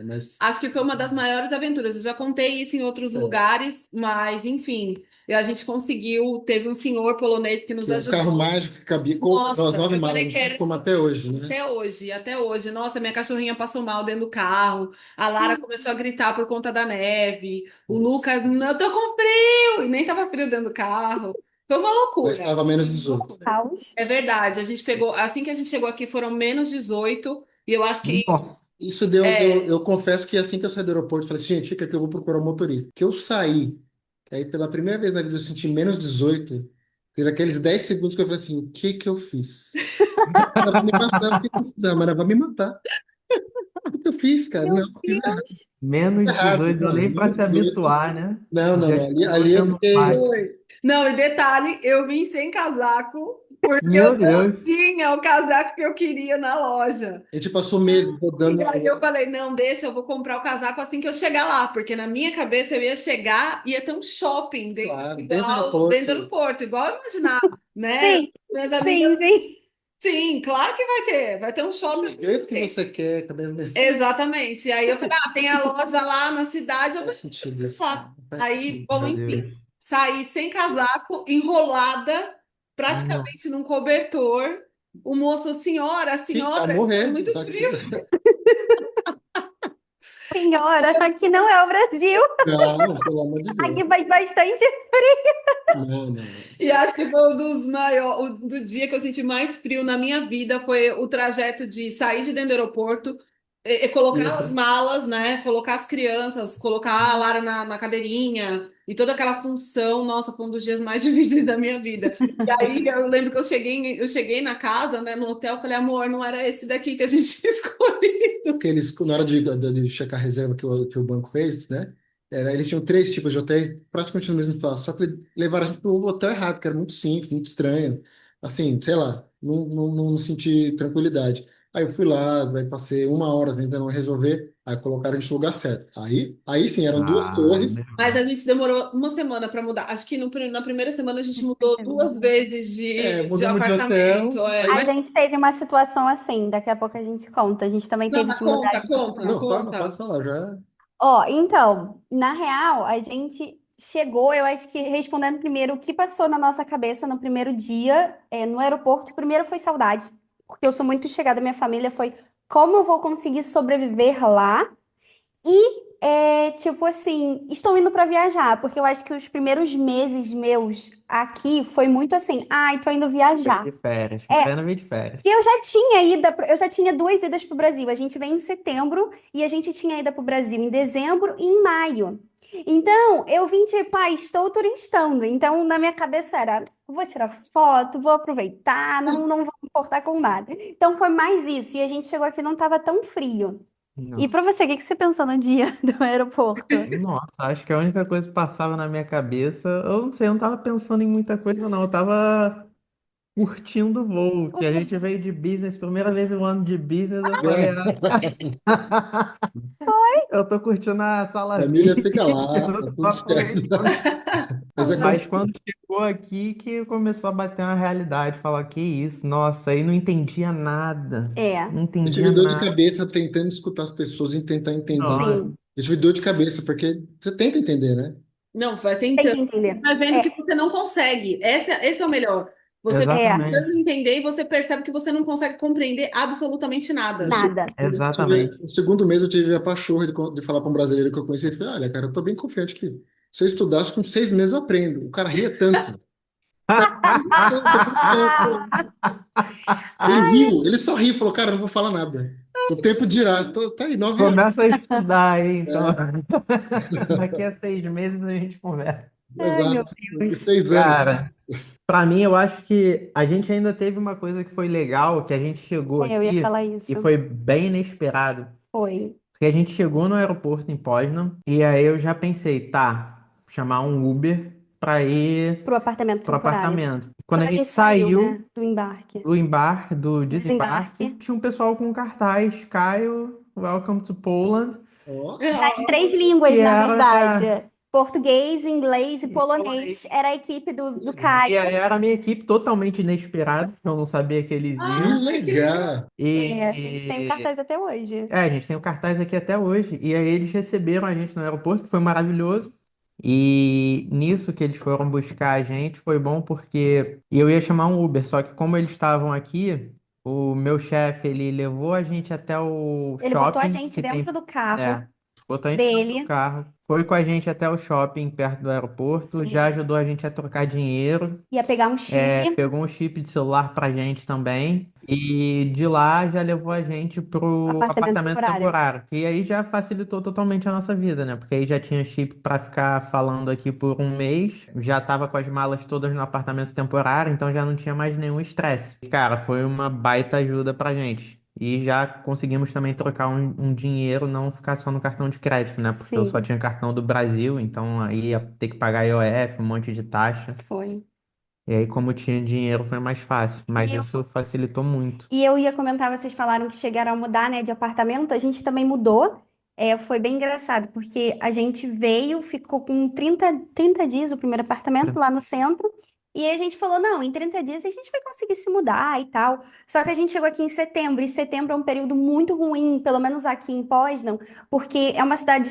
Mas Acho que foi uma das maiores aventuras. Eu já contei isso em outros é, lugares, mas enfim, a gente conseguiu. Teve um senhor polonês que nos que é o carro ajudou. mágico que cabia com as Nossa, nove eu malas, falei não que sei era como até hoje, né? até hoje, até hoje. Nossa, minha cachorrinha passou mal dentro do carro. A Lara começou a gritar por conta da neve. O Putz. Lucas, não, eu tô com frio! E nem tava frio dentro do carro. Foi uma Mas loucura. estava menos 18. Caos. É verdade. A gente pegou, assim que a gente chegou aqui, foram menos 18. E eu acho que Nossa. Isso deu, é, eu confesso que assim que eu saí do aeroporto, eu falei assim, gente, fica que eu vou procurar um motorista. Que eu saí, que aí pela primeira vez na vida eu senti menos 18, teve aqueles 10 segundos que eu falei assim, o que que eu fiz? Ela vai me matar, o que que eu fiz? Ah, mas ela vai me matar. O que eu fiz, cara? Meu Não, eu fiz Deus. Menos errado, 18 deu não, nem para menos se 18. habituar, né? Não, não, Já não. chegou Ali eu dando fiquei. bate. foi. Não, e detalhe, eu vim sem casaco, porque eu Meu não Deus. tinha o casaco que eu queria na loja. A gente passou meses rodando E na aí eu rua. falei, não, deixa, eu vou comprar o casaco assim que eu chegar lá, porque na minha cabeça eu ia chegar e ia ter um shopping Claro, dentro do igual dentro do aeroporto. porto, igual eu imaginava, né? Sim, Minhas amigas, sim, sim. sim, claro que vai ter um Do shopping. jeito que você quer, cadê as minhas... Exatamente. E aí eu falei, tem a loja lá na cidade, eu Faz falei, sentido isso, cara. só. Não faz Aí, sentido. bom, Meu enfim, Deus. saí sem casaco, enrolada, Não. praticamente num cobertor. O moço, senhora, Vai senhora, tá morrer. muito Tá... frio. Senhora, aqui não é o Brasil. Não, pelo amor de Aqui Deus. faz bastante. Não, não, não. E acho que foi um dos maiores, do dia que eu senti mais frio na minha vida foi o trajeto de sair de dentro do aeroporto, e E colocar outra, as malas, né? Colocar as crianças, colocar a Lara na cadeirinha e toda aquela função. Nossa, foi um dos dias mais difíceis da minha vida. E aí eu lembro que eu cheguei na casa, né, no hotel, falei, amor, não era esse daqui que a gente tinha escolhido. porque eles, na hora de checar a reserva que o banco fez, né? Eles tinham três tipos de hotéis, praticamente no mesmo espaço, só que levaram a gente para o hotel errado, que era muito simples, muito estranho. Assim, sei lá, não senti tranquilidade. Aí eu fui lá, daí passei uma hora tentando resolver, aí colocaram a gente no lugar certo. Aí sim, eram duas Ah, torres. Mas a gente demorou uma semana para mudar. Acho que na primeira semana a gente mudou 2 vezes de Mudamos de hotel. apartamento. É. A Aí, gente teve uma situação assim, daqui a pouco a gente conta. A gente também Não, teve mas que mudar conta, de conta, não, apartamento. pode conta. falar, já. Ó, então, na real, a gente chegou, eu acho que respondendo primeiro o que passou na nossa cabeça no primeiro dia, no aeroporto. Primeiro foi saudade, porque eu sou muito chegada à minha família, foi como eu vou conseguir sobreviver lá. E, tipo assim, estou indo para viajar, porque eu acho que os primeiros meses meus aqui foi muito assim, ai, tô indo veio viajar. de férias. É, Pena veio de férias. e eu já tinha 2 idas para o Brasil. A gente vem em setembro e a gente tinha ida para o Brasil em dezembro e em maio. Então, eu vim tipo, estou turistando. Então, na minha cabeça era, vou tirar foto, vou aproveitar, não vou me importar com nada. Então, foi mais isso. E a gente chegou aqui e não estava tão frio. E Não. para você, o que que você pensou no dia do aeroporto? Nossa, acho que a única coisa que passava na minha cabeça, eu não sei, eu não tava pensando em muita coisa, não. Eu tava curtindo o voo, que a gente veio de business, primeira vez no ano de business, eu falei, eu tô curtindo a sala Família VIP, fica lá, tá tô tudo certo. aproveitando. Mas é Mas quando chegou aqui que começou a bater uma realidade, falar, que isso, nossa, aí não entendia nada, É, não eu tive entendia dor de nada. cabeça tentando escutar as pessoas e tentar entender. Nossa, sim, Eu tive dor de cabeça, porque você tenta entender, né? Não, vai tem tentando. que Você entender. vai vendo que É, você não consegue. Esse é o melhor. Você vai é, exatamente, tentando entender e você percebe que você não consegue compreender absolutamente No nada. segundo nada. mês, eu tive, exatamente. no segundo mês eu tive a pachorra de falar para um brasileiro que eu conheci. Ele falou, olha, cara, eu tô bem confiante que se eu estudasse com 6 meses eu aprendo. O cara ria tanto. Ria tanto, ria tanto. Ele riu, ele só riu, falou, cara, eu não vou falar nada. O tempo dirá. Tá aí, 9 anos. Começa a estudar aí, então. É, Daqui a 6 meses a gente conversa. Ai, meu exato. Daqui Deus. 6 anos. Cara, pra mim, eu acho que a gente ainda teve uma coisa que foi legal, que a gente chegou Eu ia aqui falar e isso. foi bem inesperado. Foi. Porque a gente chegou no aeroporto em Poznan e aí eu já pensei, tá, chamar um Uber pra ir Pro apartamento pro temporário. apartamento. Quando Quando a a gente gente saiu, saiu né, do embarque, do desembarque, desembarque, tinha um pessoal com cartaz, Caio, Welcome to Poland, Ó, nas Ah, 3 línguas, que na era verdade. Português, inglês e polonês. polonês. Era a equipe do E aí Caio. era a minha equipe totalmente inesperada, eu não sabia que eles que iam. ai, que legal. legal. A gente tem o E cartaz até hoje. a gente tem o cartaz aqui até hoje. E aí eles receberam a gente no aeroporto, que foi maravilhoso. E nisso que eles foram buscar a gente foi bom porque eu ia chamar um Uber, só que como eles estavam aqui, o meu chefe ele levou a gente até o Ele botou a shopping gente que dentro tem, do carro é, botou a gente dentro do dele. carro, foi com a gente até o shopping perto do aeroporto, já Sim. ajudou a gente a trocar dinheiro. Ia pegar um chip, Pegou um chip de celular pra gente também. E de lá já levou a gente pro apartamento apartamento temporário. temporário. Que aí já facilitou totalmente a nossa vida, né? Porque aí já tinha chip pra ficar falando aqui por um mês. Já tava com as malas todas no apartamento temporário, então já não tinha mais nenhum estresse. E, cara, foi uma baita ajuda pra gente. E já conseguimos também trocar um dinheiro, não ficar só no cartão de crédito, né? Porque eu só Sim, tinha cartão do Brasil, então aí ia ter que pagar IOF, um monte de taxa. foi. E aí, como tinha dinheiro, foi mais fácil. Mas E eu, isso facilitou muito. e eu ia comentar, vocês falaram que chegaram a mudar, né, de apartamento. A gente também mudou. Foi bem engraçado, porque a gente veio, ficou com 30 dias o primeiro apartamento lá no centro. E aí a gente falou, não, em 30 dias a gente vai conseguir se mudar e tal. Só que a gente chegou aqui em setembro, e setembro é um período muito ruim, pelo menos aqui em Poznan, porque é uma cidade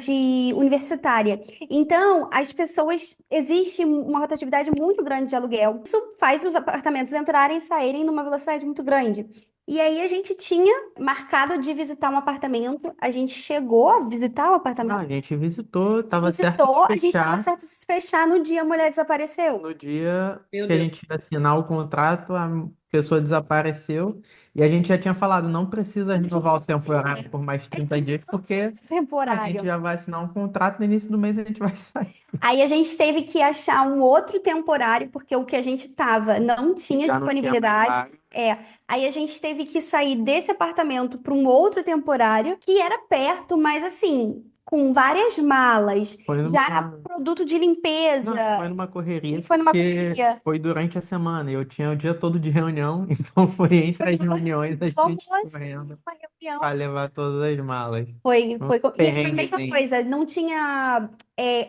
universitária. Então, as pessoas, existe uma rotatividade muito grande de aluguel. Isso faz os apartamentos entrarem e saírem numa velocidade muito grande. E aí a gente tinha marcado de visitar um apartamento. A gente chegou a visitar o Não, apartamento. a gente visitou, A tava gente certo de visitou, a gente estava fechar. certo de se fechar no dia a mulher desapareceu. No dia Meu que a Deus. gente ia assinar o contrato, a pessoa desapareceu e a gente já tinha falado, não precisa renovar o temporário por mais 30 dias, porque a gente Temporário. já vai assinar um contrato, no início do mês a gente vai sair. Aí a gente teve que achar um outro temporário, porque o que a gente tava não tinha Já não tinha mais disponibilidade. vaga. Aí a gente teve que sair desse apartamento para um outro temporário, que era perto, mas assim, com várias malas, Foi já numa, produto de limpeza, não, foi numa e correria, foi numa porque correria. foi durante a semana. Eu tinha o dia todo de reunião, então foi entre as reuniões a Vamos gente correndo uma reunião. para levar todas as malas. Foi, e foi a mesma Perrenguezinho. coisa, não tinha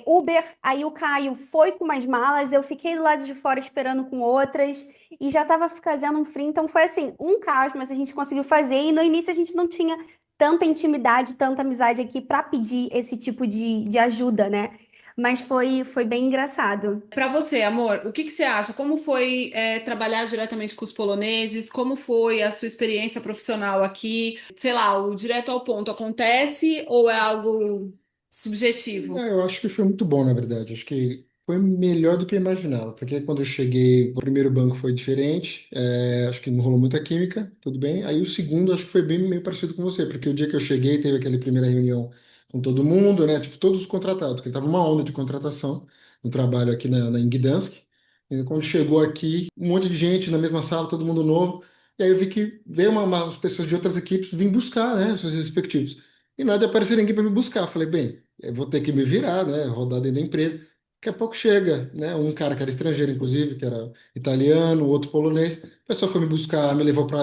Uber, aí o Caio foi com umas malas, eu fiquei do lado de fora esperando com outras, e já tava fazendo um frio, então foi assim, um caos, mas a gente conseguiu fazer, e no início a gente não tinha tanta intimidade, tanta amizade aqui para pedir esse tipo de ajuda, né? Mas foi bem engraçado. Para você, amor, o que que você acha? Como foi trabalhar diretamente com os poloneses? Como foi a sua experiência profissional aqui? Sei lá, o direto ao ponto acontece ou é algo subjetivo? Eu acho que foi muito bom, na verdade. Acho que foi melhor do que eu imaginava, porque quando eu cheguei, o primeiro banco foi diferente, acho que não rolou muita química, tudo bem. Aí o segundo, acho que foi bem meio parecido com você, porque o dia que eu cheguei, teve aquela primeira reunião com todo mundo, né? Tipo, todos os contratados, porque tava uma onda de contratação no trabalho aqui em Gdansk. E quando chegou aqui, um monte de gente na mesma sala, todo mundo novo. E aí eu vi que veio umas pessoas de outras equipes vir buscar, né, os seus respectivos. E nada de aparecer ninguém para me buscar. Falei, bem, eu vou ter que me virar, né? Rodar dentro da empresa. Daqui a pouco chega, né? Um cara que era estrangeiro, inclusive, que era italiano, outro polonês. O pessoal foi me buscar, me levou para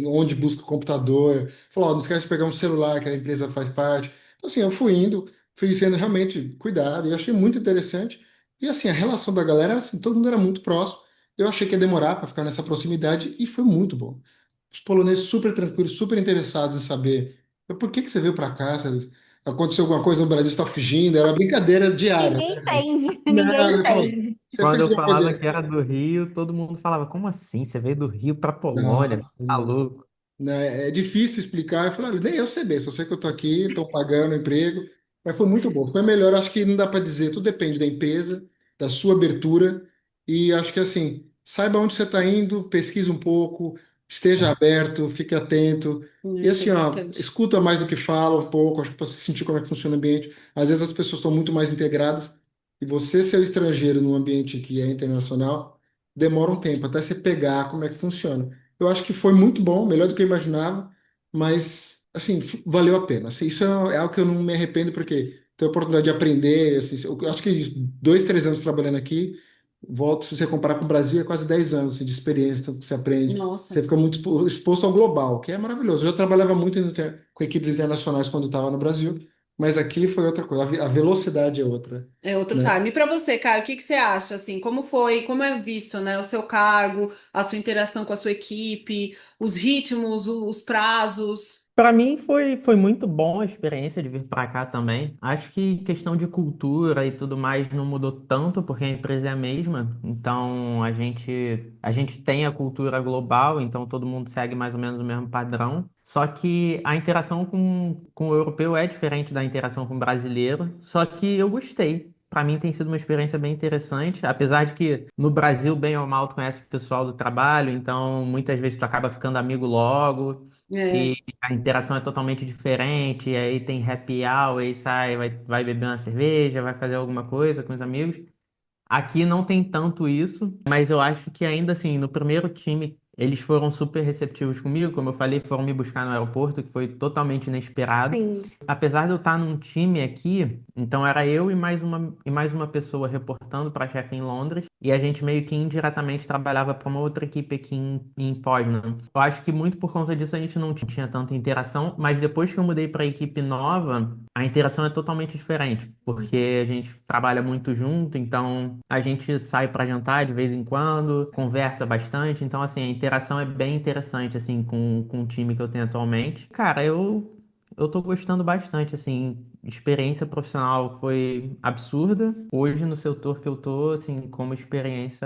onde busca o computador. Falou, ó, não esquece de pegar um celular que a empresa faz parte. Então, assim, eu fui indo, fui sendo realmente cuidado, e eu achei muito interessante. E, assim, a relação da galera, assim, todo mundo era muito próximo. Eu achei que ia demorar para ficar nessa proximidade, e foi muito bom. Os poloneses super tranquilos, super interessados em saber por que que você veio para cá. Aconteceu alguma coisa no Brasil, você está fugindo, era uma brincadeira diária. Ninguém entende, ninguém Não, ele falou, entende. você Quando fez eu alguma falava coisa. que era do Rio, todo mundo falava, como assim? Você veio do Rio para Polônia? Nossa, Tá não. louco? Né, é difícil explicar. Eu falei, olha, nem eu sei bem, só sei que eu tô aqui, estou pagando emprego, mas foi muito bom. Foi melhor, acho que não dá para dizer, tudo depende da empresa, da sua abertura, e acho que assim, saiba onde você está indo, pesquise um pouco, esteja aberto, fique atento, e Isso é assim, ó, importante. escuta mais do que fala um pouco, acho que para você sentir como é que funciona o ambiente. Às vezes as pessoas estão muito mais integradas, e você ser o estrangeiro num ambiente que é internacional, demora um tempo até você pegar como é que funciona. Eu acho que foi muito bom, melhor do que eu imaginava, mas, assim, valeu a pena. Assim, isso é algo que eu não me arrependo, porque tenho a oportunidade de aprender. Assim, eu acho que 2, 3 anos trabalhando aqui, volto, se você comparar com o Brasil, é quase 10 anos assim, de experiência, tanto que você aprende. Nossa. Você fica muito exposto ao global, que é maravilhoso. Eu já trabalhava muito com equipes internacionais quando estava no Brasil, mas aqui foi outra coisa. A velocidade é outra, É outro né? time. E para você, Caio, o que que você acha assim? Como foi, como é visto, né, o seu cargo, a sua interação com a sua equipe, os ritmos, os prazos? Para mim foi muito bom a experiência de vir para cá também. Acho que questão de cultura e tudo mais não mudou tanto porque a empresa é a mesma. Então a gente tem a cultura global, então todo mundo segue mais ou menos o mesmo padrão. Só que a interação com o europeu é diferente da interação com o brasileiro. Só que eu gostei. Para mim tem sido uma experiência bem interessante, apesar de que no Brasil, bem ou mal, tu conhece o pessoal do trabalho, então muitas vezes tu acaba ficando amigo logo. É, E a interação é totalmente diferente, e aí tem happy hour, aí sai, vai beber uma cerveja, vai fazer alguma coisa com os amigos. Aqui não tem tanto isso, mas eu acho que ainda assim, no primeiro time, eles foram super receptivos comigo, como eu falei, foram me buscar no aeroporto, que foi totalmente inesperado. Sim. Apesar de eu estar num time aqui, então era eu e mais uma pessoa reportando para a chefe em Londres, e a gente meio que indiretamente trabalhava para uma outra equipe aqui em Poznan. Eu acho que muito por conta disso a gente não tinha tanta interação, mas depois que eu mudei para a equipe nova, a interação é totalmente diferente, porque a gente trabalha muito junto, então a gente sai para jantar de vez em quando, conversa bastante, então assim, a interação é bem interessante assim com o time que eu tenho atualmente. Cara, eu tô gostando bastante, assim. experiência profissional foi absurda. Hoje, no setor que eu tô, assim, como experiência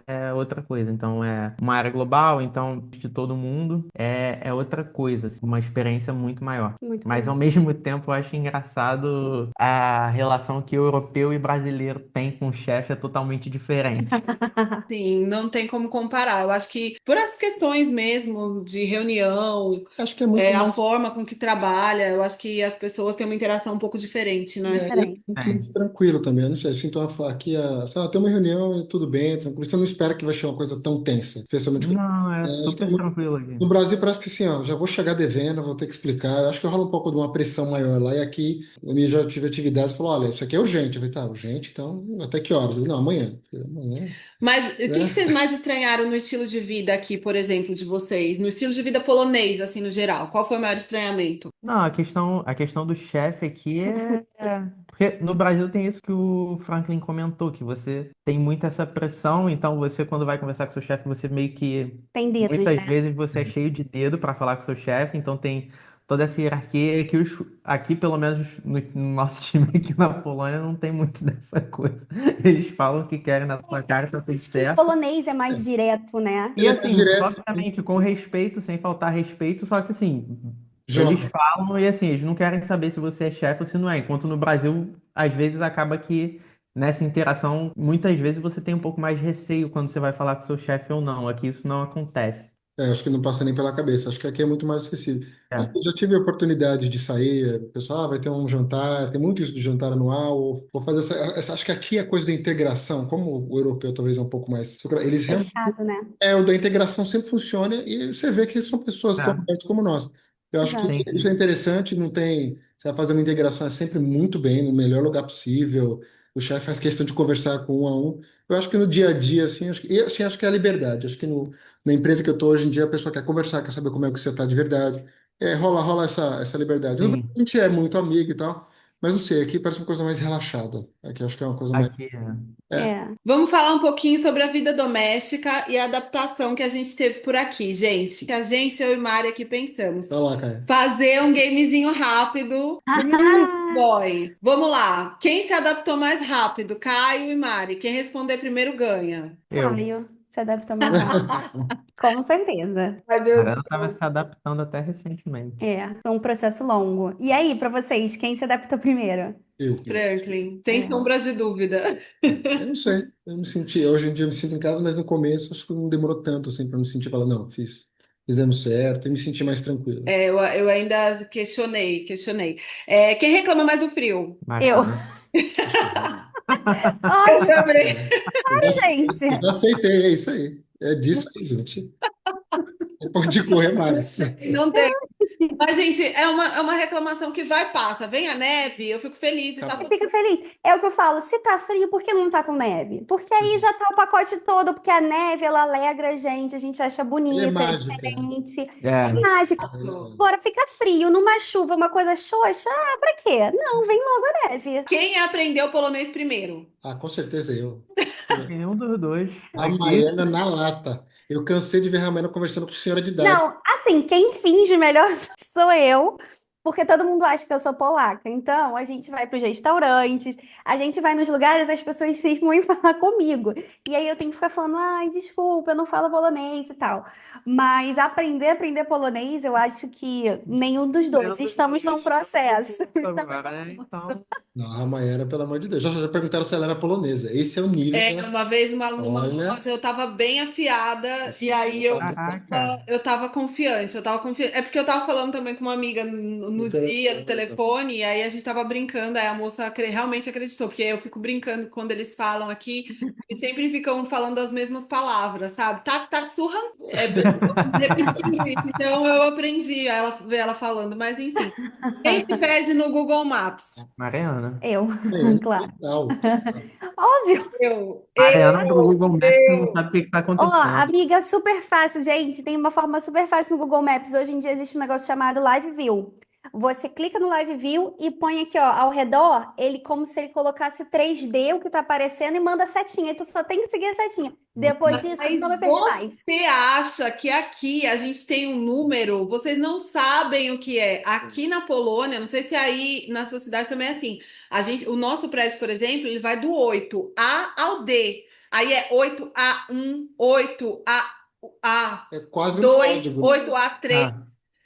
é outra coisa. Então, é uma área global, então, de todo mundo, é outra coisa, assim, uma experiência muito maior. Muito Mas, bom. ao mesmo tempo, eu acho engraçado a relação que europeu e brasileiro têm com o chefe é totalmente diferente. Sim, não tem como comparar. Eu acho que por as questões mesmo de reunião, Acho que é muito a mais. forma com que trabalha, eu acho que as pessoas têm uma interação um pouco diferente, né? E é Diferente. muito É. mais tranquilo também. Eu não sei, eu sinto aqui, sei lá, tem uma reunião e tudo bem, tranquilo. Você não espera que vai ser uma coisa tão tensa, especialmente. Não, é Acho que super tranquilo aqui. no Brasil parece que assim, ó, já vou chegar devendo, vou ter que explicar. Eu acho que rola um pouco de uma pressão maior lá. E aqui eu já tive atividades e falou, olha, isso aqui é urgente. Eu falei, tá, urgente, então até que horas? Ele, não, amanhã. Eu falei, amanhã, Mas o que né? vocês mais estranharam no estilo de vida aqui, por exemplo, de vocês? No estilo de vida polonês, assim, no geral? Qual foi o maior estranhamento? Não, a questão do chefe aqui porque no Brasil tem isso que o Franklin comentou, que você tem muito essa pressão, então você, quando vai conversar com seu chefe, você meio que, Tem dedos, muitas né? vezes, você é cheio de dedo para falar com seu chefe, então tem toda essa hierarquia que aqui, pelo menos no nosso time aqui na Polônia, não tem muito dessa coisa. Eles falam o que querem na sua cara, tá tudo Acho que o certo. polonês é mais direto, né? E Ele é mais assim, direto, obviamente, com respeito, sem faltar respeito, só que assim, eles Jota. falam e assim, eles não querem saber se você é chefe ou se não é. Enquanto no Brasil, às vezes acaba que nessa interação, muitas vezes você tem um pouco mais de receio quando você vai falar com seu chefe ou não. Aqui isso não acontece. Acho que não passa nem pela cabeça. Acho que aqui é muito mais acessível. Mas É. eu já tive a oportunidade de sair, o pessoal vai ter um jantar, tem muito isso de jantar anual, ou vou fazer acho que aqui a coisa da integração, como o europeu talvez é um pouco mais, eles realmente, Fechado, né? o da integração sempre funciona e você vê que são pessoas tão É. abertas como nós. Eu acho que Sim, isso é interessante, não tem, você vai fazer uma integração é sempre muito bem, no melhor lugar possível, o chefe faz questão de conversar com um a um. Eu acho que no dia a dia, assim, acho que é a liberdade. Acho que na empresa que eu estou hoje em dia, a pessoa quer conversar, quer saber como é que você está de verdade. Rola essa liberdade. No Brasil, sim. a gente é muito amigo e tal, mas não sei, aqui parece uma coisa mais relaxada. Aqui acho que é uma coisa mais. Aqui É, É. Vamos falar um pouquinho sobre a vida doméstica e a adaptação que a gente teve por aqui, gente. Que a gente, eu e Mari aqui pensamos. tá lá, cara. Fazer um gamezinho rápido dois. Vamos lá. Quem se adaptou mais rápido? Caio e Mari. Quem responder primeiro ganha. eu. Caio, se adaptou mais rápido. Com certeza. Ai, A meu Ariana estava Deus. se adaptando até recentemente. É, foi um processo longo. E aí, pra vocês, quem se adaptou primeiro? Eu. Franklin, sem É. sombras de dúvida. Eu não sei. Eu me senti, hoje em dia eu me sinto em casa, mas no começo acho que não demorou tanto assim para me sentir falar, não, fizemos certo e me sentir mais tranquilo. Eu ainda questionei. Quem reclama mais do frio? Eu. Mariana. Eu Óbvio, também. Eu já, gente. eu já aceitei, é isso aí. É disso aí, gente. Pode correr mais. Não tem. Mas, gente, é uma reclamação que vai e passa. Vem a neve, eu fico feliz e tá Acabou. tudo. Fica feliz. É o que eu falo, se tá frio, por que não tá com neve? Porque aí já tá o pacote todo, porque a neve, ela alegra a gente acha Ele é bonita, é mágica. diferente, é É, mágica. Agora fica frio, numa chuva, uma coisa xoxa, pra quê? Não, vem logo a neve. Quem aprendeu polonês primeiro? Ah, com certeza eu. nenhum dos dois A aqui. Maiana na lata. Eu cansei de ver a Maiana conversando com senhora de idade. Não, assim, quem finge melhor sou eu, porque todo mundo acha que eu sou polaca. Então, a gente vai para os restaurantes, a gente vai nos lugares, as pessoas cismam em falar comigo. E aí eu tenho que ficar falando, ai, desculpa, eu não falo polonês e tal. Mas aprender polonês, eu acho que nenhum dos dois. Nenhum dos Estamos num dois. processo. Agora, né? Então, Não, a Maiana, pelo amor de Deus. Já perguntaram se ela era polonesa. Esse é o nível que ela. Uma vez, numa Olha. loja, eu tava bem afiada, e aí caraca. eu tava confiante, eu tava confiante. É porque eu tava falando também com uma amiga no dia, no telefone, e aí a gente tava brincando, aí a moça realmente acreditou, porque eu fico brincando quando eles falam aqui, e sempre ficam falando as mesmas palavras, sabe? Tak, surra, repetindo isso. Então eu aprendi a ver ela falando, mas enfim. Quem se perde no Google Maps? Mariana. Eu, Maiana, claro. total. Óbvio. Mariana do Google Maps não sabe o que está Ó, acontecendo. amiga, super fácil, gente. Tem uma forma super fácil no Google Maps. Hoje em dia existe um negócio chamado Live View. Você clica no Live View e põe aqui, ó, ao redor, ele como se ele colocasse 3D, o que tá aparecendo, e manda setinha. E tu só tem que seguir a setinha. Depois disso, Mas não vai perder mais. você acha que aqui a gente tem um número? Vocês não sabem o que é. Aqui na Polônia, não sei se aí na sua cidade também é assim. O nosso prédio, por exemplo, ele vai do 8A ao D. Aí é 8A1, 8A É quase um 2, código, né? 8A3. Ah,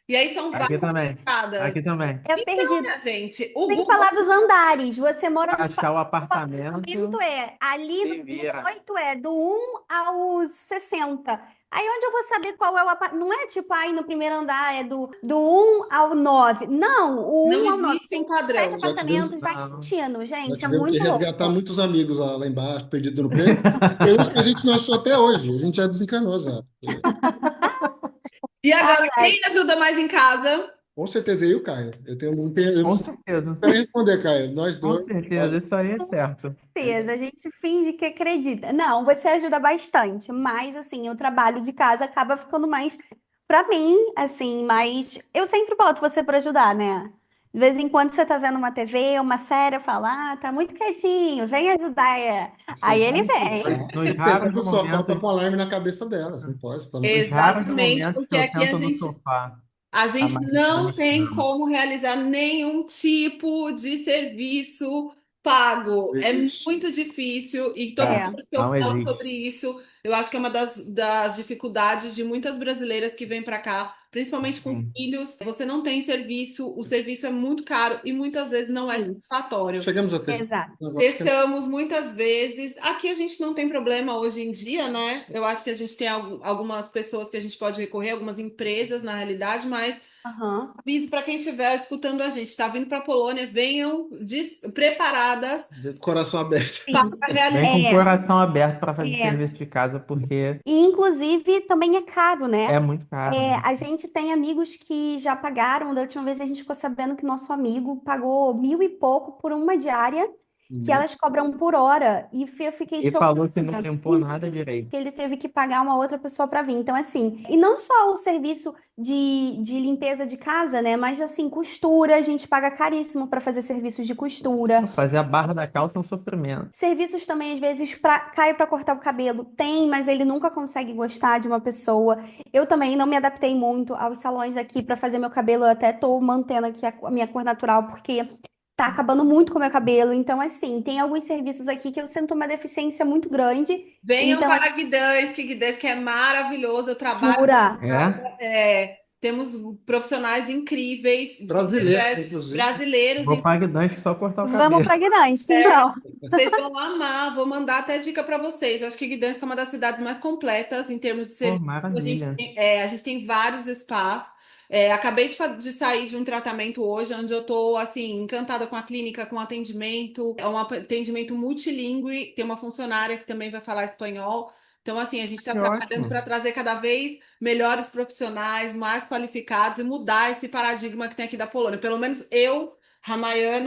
E aí são aqui várias também. entradas. Aqui também. É perdido. Minha gente, o Tem que Google falar dos andares. Você mora no Achar o apartamento apartamento ali e no vira. 8 do 1 ao 60. Aí onde eu vou saber qual é o apartamento? Não é tipo, aí no primeiro andar é do 1 ao 9. Não, o não 1 ao 9 existe tem um 7 padrão. Já tivemos, apartamentos, vai Não. contínuo, já gente, é tivemos que muito resgatar louco. muitos amigos lá embaixo, perdidos no prédio. Tem uns que a gente não achou até hoje. A gente já desencanou já. E Ai, agora, ai, quem ajuda mais em casa? Com certeza eu e o Caio. Eu Com não certeza. quero responder, Caio. Nós Com dois, certeza. olha, Isso aí é certo. certeza, a gente finge que acredita. Não, você ajuda bastante, mas assim, o trabalho de casa acaba ficando mais pra mim, assim, mas eu sempre boto você pra ajudar, né? De vez em quando você tá vendo uma TV, uma série, eu falo, ah, tá muito quietinho, vem ajudar. Aí ele vem. Nos senta raros no sofá para momentos, pôr alarme na cabeça dela. Você não pode, você tá muito... nos raros Exatamente, momentos que porque eu aqui sento no sofá, a a gente Marina não me tem chama. como realizar nenhum tipo de serviço pago. Não É existe. muito difícil e toda É, É, vez que eu não falo existe. sobre isso, eu acho que é uma das dificuldades de muitas brasileiras que vêm para cá, principalmente com Sim. filhos. Você não tem serviço, o serviço é muito caro e muitas vezes não é sim, satisfatório. Chegamos a testar exato. um negócio que Testamos muitas vezes. Aqui a gente não tem problema hoje em dia, né? Eu acho que a gente tem algumas pessoas que a gente pode recorrer, algumas empresas na realidade, mas Aham. aviso para quem estiver escutando a gente, está vindo para a Polônia, venham preparadas de coração aberto. para Sim. Vem realizar. com o É, coração aberto para fazer é. serviço de casa, porque E, inclusive, também é caro, é né? muito caro, É, né? a gente tem amigos que já pagaram. Da última vez a gente ficou sabendo que nosso amigo pagou 1.000 e pouco por uma diária que Meu, elas cobram por hora. E eu fiquei E falou que não chocada. limpou nada direito. Que ele teve que pagar uma outra pessoa para vir. Então, assim, e não só o serviço de limpeza de casa, né? Mas, assim, costura, a gente paga caríssimo para fazer serviços de costura. Fazer a barra da calça é um sofrimento. Serviços também, às vezes, Caio para cortar o cabelo. Tem, mas ele nunca consegue gostar de uma pessoa. Eu também não me adaptei muito aos salões aqui para fazer meu cabelo. Eu até tô mantendo aqui a minha cor natural, porque tá acabando muito com o meu cabelo. Então, assim, tem alguns serviços aqui que eu sinto uma deficiência muito grande. Venham Então, para Gdansk, que é maravilhoso. Eu trabalho jura. É? temos profissionais incríveis, brasileiro, inclusive. brasileiros. Vou pagar Gdansk só cortar o Vamos cabelo. para Gdansk, então. Vocês vão amar, vou mandar até dica para vocês. Eu acho que Gdansk é uma das cidades mais completas em termos de Pô, serviço. maravilha. A gente tem vários spas. Acabei de sair de um tratamento hoje, onde eu estou assim, encantada com a clínica, com o atendimento. É um atendimento multilingüe, tem uma funcionária que também vai falar espanhol. Então, assim, a gente está Que trabalhando ótimo. para trazer cada vez melhores profissionais, mais qualificados e mudar esse paradigma que tem aqui da Polônia. Pelo menos eu,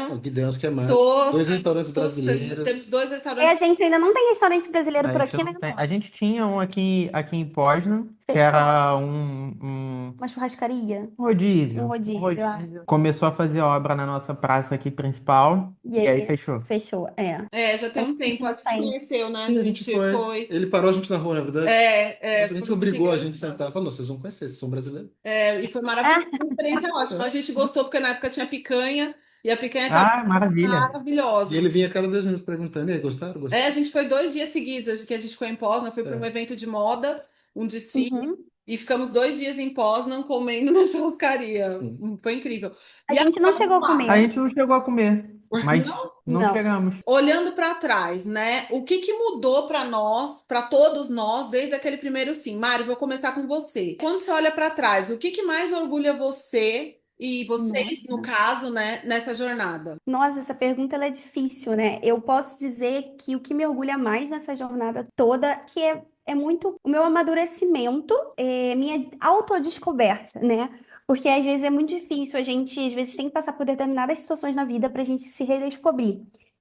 O Ramayana, Gdansk é mais. tô Dois restaurantes gostando. Temos brasileiros. dois E a restaurantes. gente ainda não tem restaurante brasileiro A por gente aqui, não né, tem. amor? A gente tinha um aqui em Poznan, que Fechou. era um Uma churrascaria, um rodízio. Um rodízio, ah. rodízio. Começou a fazer obra na nossa praça aqui principal, E e aí aí, fechou. fechou. É. Já tem Então, um a gente tempo. A não gente tem. conheceu, né? E A a gente gente foi. foi. Ele parou a gente na rua, na verdade. Mas a Foi gente muito obrigou a gente a engraçado. sentar. Falou, vocês vão conhecer, vocês são brasileiros. E foi maravilhoso, uma experiência ótima. A gente gostou porque na época tinha picanha e a picanha estava Ah, maravilha. E maravilhosa. ele vinha a cada 2 minutos perguntando, e aí, gostaram? A Gostaram? gente foi 2 dias seguidos, que a gente ficou em Poznan, foi para um É. evento de moda, um desfile, Uhum. e ficamos 2 dias em Poznan comendo na churrascaria. Sim. Foi incrível. A E gente não agora, chegou vamos a lá. A comer. gente não chegou a comer, Ué, mas não Não. chegamos. Olhando para trás, né? O que que mudou para nós, para todos nós, desde aquele primeiro sim? Mário, vou começar com você. Quando você olha para trás, o que que mais orgulha você e vocês, no Nossa. caso, né, nessa jornada? Nossa, essa pergunta ela é difícil, né? Eu posso dizer que o que me orgulha mais nessa jornada toda, que é muito o meu amadurecimento, minha autodescoberta, né? Porque às vezes é muito difícil, a gente às vezes tem que passar por determinadas situações na vida para a gente se redescobrir.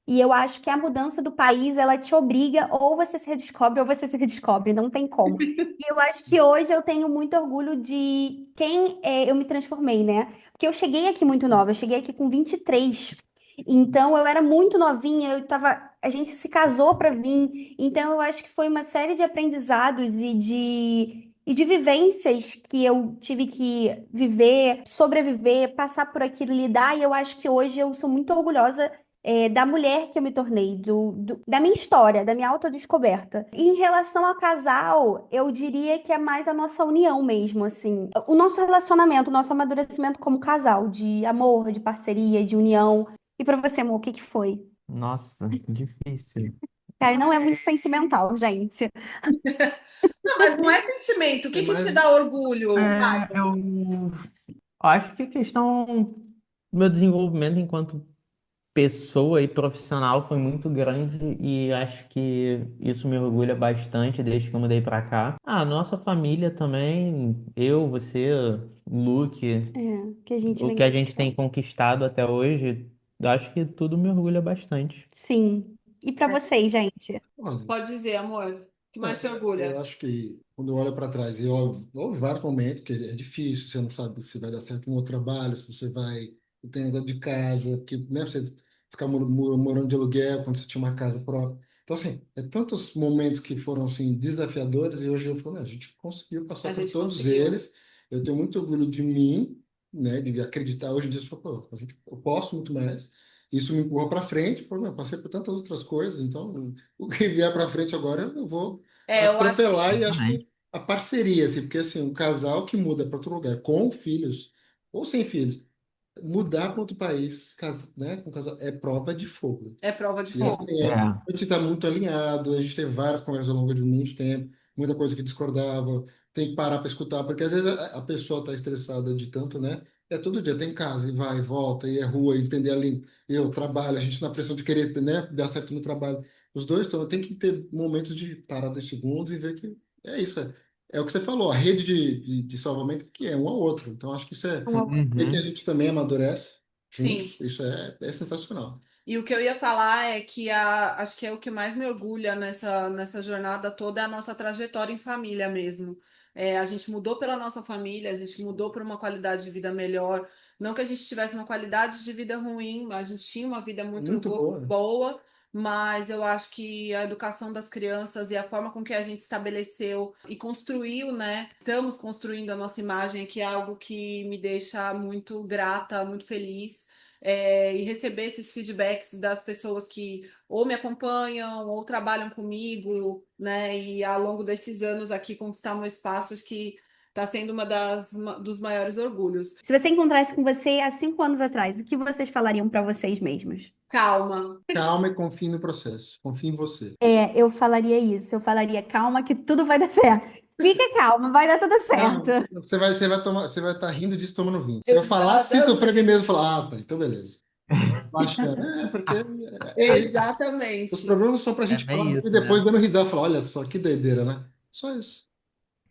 E eu acho que a mudança do país, ela te obriga, ou você se redescobre, ou você se redescobre, não tem como. E eu acho que hoje eu tenho muito orgulho de quem eu me transformei, né? Porque eu cheguei aqui muito nova, eu cheguei aqui com 23. Então eu era muito novinha, a gente se casou para vir. Então eu acho que foi uma série de aprendizados e de vivências que eu tive que viver, sobreviver, passar por aquilo, lidar. E eu acho que hoje eu sou muito orgulhosa da mulher que eu me tornei, da minha história, da minha autodescoberta. E em relação ao casal, eu diria que é mais a nossa união mesmo, assim. O nosso relacionamento, o nosso amadurecimento como casal, de amor, de parceria, de união. E pra você, amor, o que que foi? Nossa, difícil. Cara, não é muito sentimental, gente. Não, mas não é sentimento. O É que que te mais. dá orgulho? Eu acho que a questão do meu desenvolvimento enquanto pessoa e profissional foi muito grande e acho que isso me orgulha bastante desde que eu mudei pra cá. Ah, nossa família também, eu, você, o Luke, Que a gente o vem que a gente tem conquistando. conquistado até hoje, eu acho que tudo me orgulha bastante. Sim. E pra vocês, gente? Olha, Pode dizer, amor. O que mais te eu orgulha? acho que quando eu olho para trás, houve vários momentos que é difícil, você não sabe se vai dar certo no outro trabalho, se você vai ter negócio de casa, porque né, você ficar morando de aluguel quando você tinha uma casa própria. Então, assim, é tantos momentos que foram assim, desafiadores e hoje eu falo, né, a gente conseguiu passar A por gente todos conseguiu. eles. Eu tenho muito orgulho de mim, né, de acreditar hoje em dia, pô, eu posso muito mais. Isso me empurrou para frente, pô, eu passei por tantas outras coisas, então o que vier para frente agora eu vou Eu acho que atropelar e acho que Exatamente. a parceria, assim, porque assim, um casal que muda para outro lugar com filhos ou sem filhos, mudar para outro país, né, com casal, é prova de fogo. é prova de E assim, fogo. É. a gente está muito alinhado, a gente teve várias conversas ao longo de muito tempo, muita coisa que discordava, tem que parar para escutar, porque às vezes a pessoa está estressada de tanto, né? É todo dia, tem casa, e vai, e volta, e é rua, e entender a língua. Eu trabalho, a gente na pressão de querer, né, dar certo no trabalho. Os dois estão, tem que ter momentos de parar 2 segundos e ver que é isso, é o que você falou, a rede de salvamento que é um ao outro. Então, acho que isso é que a Uhum. gente também amadurece Sim. juntos, isso é sensacional. E o que eu ia falar é que acho que é o que mais me orgulha nessa jornada toda é a nossa trajetória em família mesmo. A gente mudou pela nossa família, a gente mudou por uma qualidade de vida melhor. Não que a gente tivesse uma qualidade de vida ruim, mas a gente tinha uma vida muito Muito boa, né? boa. Mas eu acho que a educação das crianças e a forma com que a gente estabeleceu e construiu, né? Estamos construindo a nossa imagem, que é algo que me deixa muito grata, muito feliz e receber esses feedbacks das pessoas que ou me acompanham ou trabalham comigo, né? E ao longo desses anos aqui conquistar meu espaço, acho que está sendo dos maiores orgulhos. Se você encontrasse com você há 5 anos atrás, o que vocês falariam pra vocês mesmos? Calma, Calma e confie no processo. Confie em você. Eu falaria isso. Eu falaria, calma, que tudo vai dar certo. Fica calma, vai dar tudo certo. Não, você vai estar rindo disso tomando vinho. Se eu falasse isso para mim exatamente, mesmo, falar, ah, tá, então beleza. Baixando. Porque é isso. Os exatamente. problemas são para a É gente bem falar e isso depois mesmo. dando risada, falar, olha só que doideira, né? Só isso.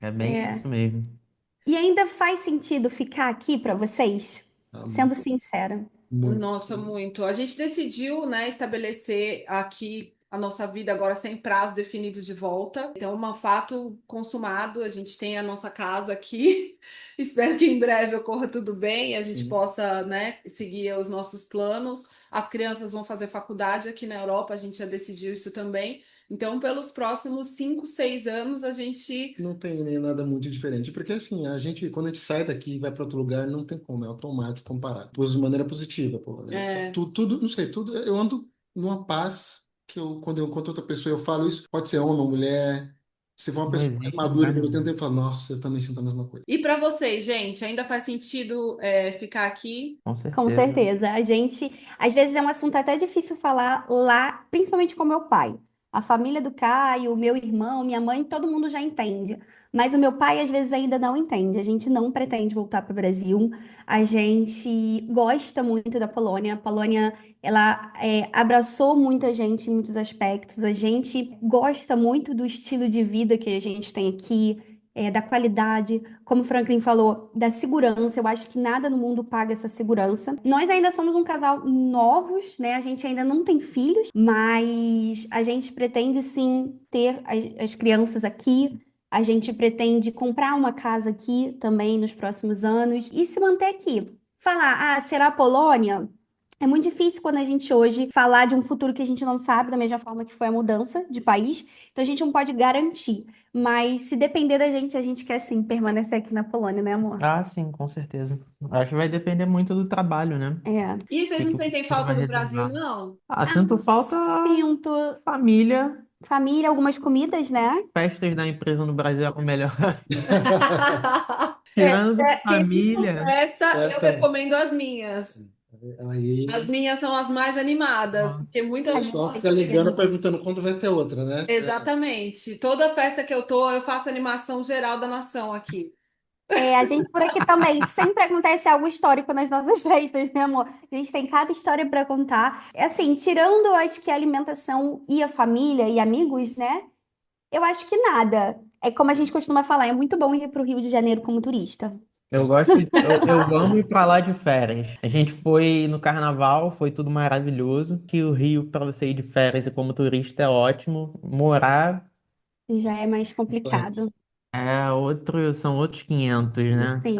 É bem É. isso mesmo. E ainda faz sentido ficar aqui pra vocês? Ah, Sendo sincera. muito. Nossa, muito. A gente decidiu, né, estabelecer aqui a nossa vida agora sem prazo definido de volta. Então, um fato consumado, a gente tem a nossa casa aqui. Espero que em breve ocorra tudo bem e a gente Sim. possa, né, seguir os nossos planos. As crianças vão fazer faculdade aqui na Europa, a gente já decidiu isso também. Então, pelos próximos 5, 6 anos, a gente Não tem nem nada muito diferente, porque assim, quando a gente sai daqui e vai para outro lugar, não tem como, é automático comparar. Uso de maneira positiva, pô, né? é, Tudo, não sei, tudo, eu ando numa paz que quando eu encontro outra pessoa, eu falo isso, pode ser homem ou mulher, se for uma Não pessoa mais existe madura lugar que eu tenho, nenhum. eu falo, nossa, eu também sinto a mesma coisa. E para vocês, gente, ainda faz sentido ficar aqui? Com Com certeza. certeza. A gente, às vezes é um assunto até difícil falar lá, principalmente com meu pai. A família do Caio, meu irmão, minha mãe, todo mundo já entende. Mas o meu pai, às vezes, ainda não entende. A gente não pretende voltar para o Brasil. A gente gosta muito da Polônia. A Polônia, ela abraçou muito a gente em muitos aspectos. A gente gosta muito do estilo de vida que a gente tem aqui. da qualidade, como o Franklin falou, da segurança. Eu acho que nada no mundo paga essa segurança. Nós ainda somos um casal novos, né? A gente ainda não tem filhos, mas a gente pretende sim ter as crianças aqui. A gente pretende comprar uma casa aqui também nos próximos anos e se manter aqui. Falar, será a Polônia? É muito difícil quando a gente hoje falar de um futuro que a gente não sabe, da mesma forma que foi a mudança de país. Então a gente não pode garantir. Mas se depender da gente, a gente quer sim permanecer aqui na Polônia, né, amor? Ah, sim, com certeza. Acho que vai depender muito do trabalho, né? É. E vocês não Que o sentem futuro falta vai do Brasil, reservar. não? Ah, sinto falta Sinto família. família, algumas comidas, né? Festas da empresa no Brasil é o melhor. É, Tirando quem puxa família. festa, eu Essa, recomendo as minhas. As aí minhas são as mais animadas, Ó, porque o muitas A vezes. pessoal gente fica ligando perguntando quando vai ter outra, né? Exatamente. Toda festa que eu tô, eu faço animação geral da nação aqui. a gente por aqui também sempre acontece algo histórico nas nossas festas, né, amor? A gente tem cada história para contar. É assim, tirando, acho que a alimentação e a família e amigos, né? Eu acho que nada. É como a gente costuma falar, é muito bom ir para o Rio de Janeiro como turista. eu amo ir pra lá de férias. A gente foi no carnaval, foi tudo maravilhoso. Que o Rio, pra você ir de férias e como turista, é ótimo. Morar Já é mais complicado. são outros 500, né? Sim.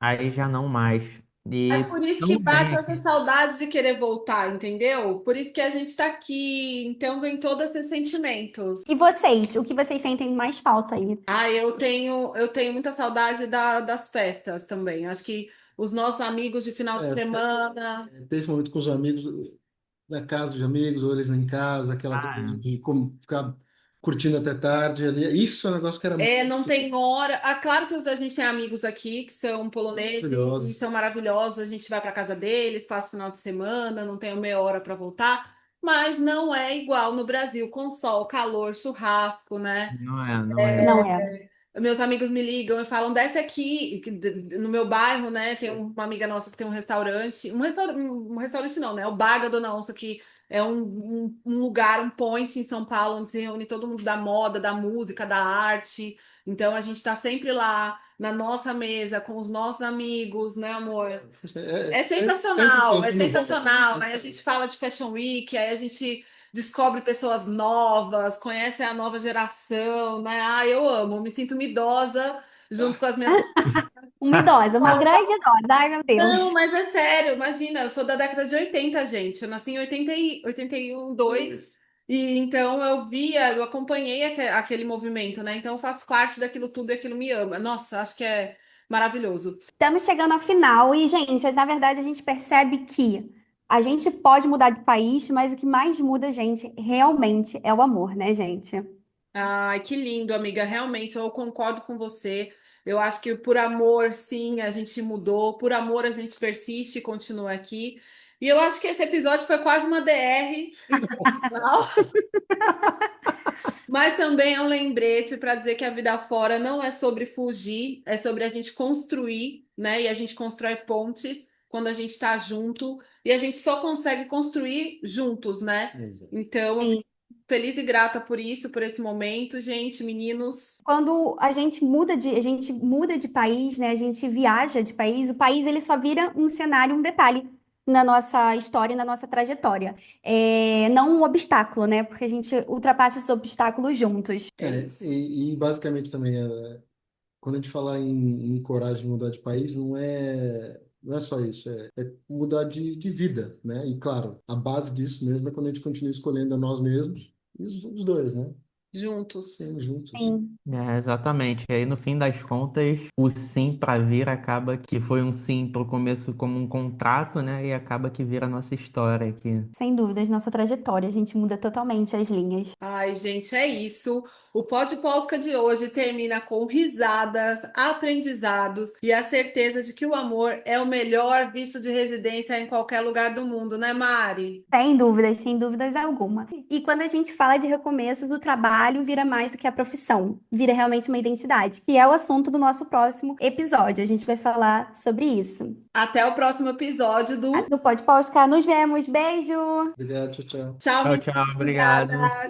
Aí já não mais. Mas E por isso que tão bate bem essa aqui. saudade de querer voltar, entendeu? Por isso que a gente tá aqui. Então vem todos esses sentimentos. E vocês? O que vocês sentem mais falta aí? Eu tenho muita saudade das festas também. Acho que os nossos amigos de final de É, semana. ter esse momento com os amigos, na casa dos amigos, ou eles em casa, aquela coisa Ah, de ficar curtindo até tarde ali. Isso é um negócio que era muito Não tem hora. Claro que a gente tem amigos aqui que são poloneses e maravilhoso. são maravilhosos. A gente vai para casa deles, passa o final de semana, não tem meia hora para voltar. Mas não é igual no Brasil, com sol, calor, churrasco, né? não é, não é. Não é. Meus amigos me ligam e falam, desce aqui, no meu bairro, né? Tem uma amiga nossa que tem um restaurante, um restaurante não, né? O Bar da Dona Onça, que é um lugar, um point em São Paulo, onde se reúne todo mundo da moda, da música, da arte. Então a gente está sempre lá na nossa mesa com os nossos amigos, né, amor? É Sempre sensacional, tem é que não sensacional. Aí a gente fala de Fashion Week, aí a gente descobre pessoas novas, conhece a nova geração, né? Eu amo, me sinto uma idosa junto com as minhas. Uma idosa, uma grande idosa. Ai, meu Não, Deus. mas é sério, imagina, eu sou da década de 80, gente. Eu nasci em 81, 2. E então eu acompanhei aquele movimento, né? Então eu faço parte daquilo tudo e aquilo me ama. Nossa, acho que é maravilhoso. Estamos chegando ao final e, gente, na verdade a gente percebe que a gente pode mudar de país, mas o que mais muda a gente realmente é o amor, né, gente? Ai, que lindo, amiga. Realmente, eu concordo com você. Eu acho que por amor, sim, a gente mudou. Por amor, a gente persiste e continua aqui. E eu acho que esse episódio foi quase uma DR internacional, mas também é um lembrete para dizer que a vida fora não é sobre fugir, é sobre a gente construir, né? E a gente constrói pontes quando a gente está junto. E a gente só consegue construir juntos, né? Exato. Então, eu Sim. fico feliz e grata por isso, por esse momento, gente, meninos. Quando a gente muda de país, né? A gente viaja de país, o país ele só vira um cenário, um detalhe na nossa história, na nossa trajetória. Não um obstáculo, né? Porque a gente ultrapassa esses obstáculos juntos. É isso. E basicamente também, quando a gente fala em coragem de mudar de país, não é só isso, é mudar de vida, né? E claro, a base disso mesmo é quando a gente continua escolhendo a nós mesmos e os dois, né? Juntos. Sempre juntos. Sim, Exatamente. E aí, no fim das contas, o sim para vir acaba que foi um sim pro começo como um contrato, né? E acaba que vira a nossa história aqui. sem dúvidas, nossa trajetória, a gente muda totalmente as linhas. Ai, gente, é isso. O Pod Polska de hoje termina com risadas, aprendizados e a certeza de que o amor é o melhor visto de residência em qualquer lugar do mundo, né, Mari? Sem dúvidas alguma. E quando a gente fala de recomeços, o trabalho vira mais do que a profissão, vira realmente uma identidade, que é o assunto do nosso próximo episódio. A gente vai falar sobre isso. Até o próximo episódio do No Pode Poscar, nos vemos. Beijo! Obrigado, tchau, tchau. Tchau, Tchau, meninas. tchau. Obrigado. Obrigada.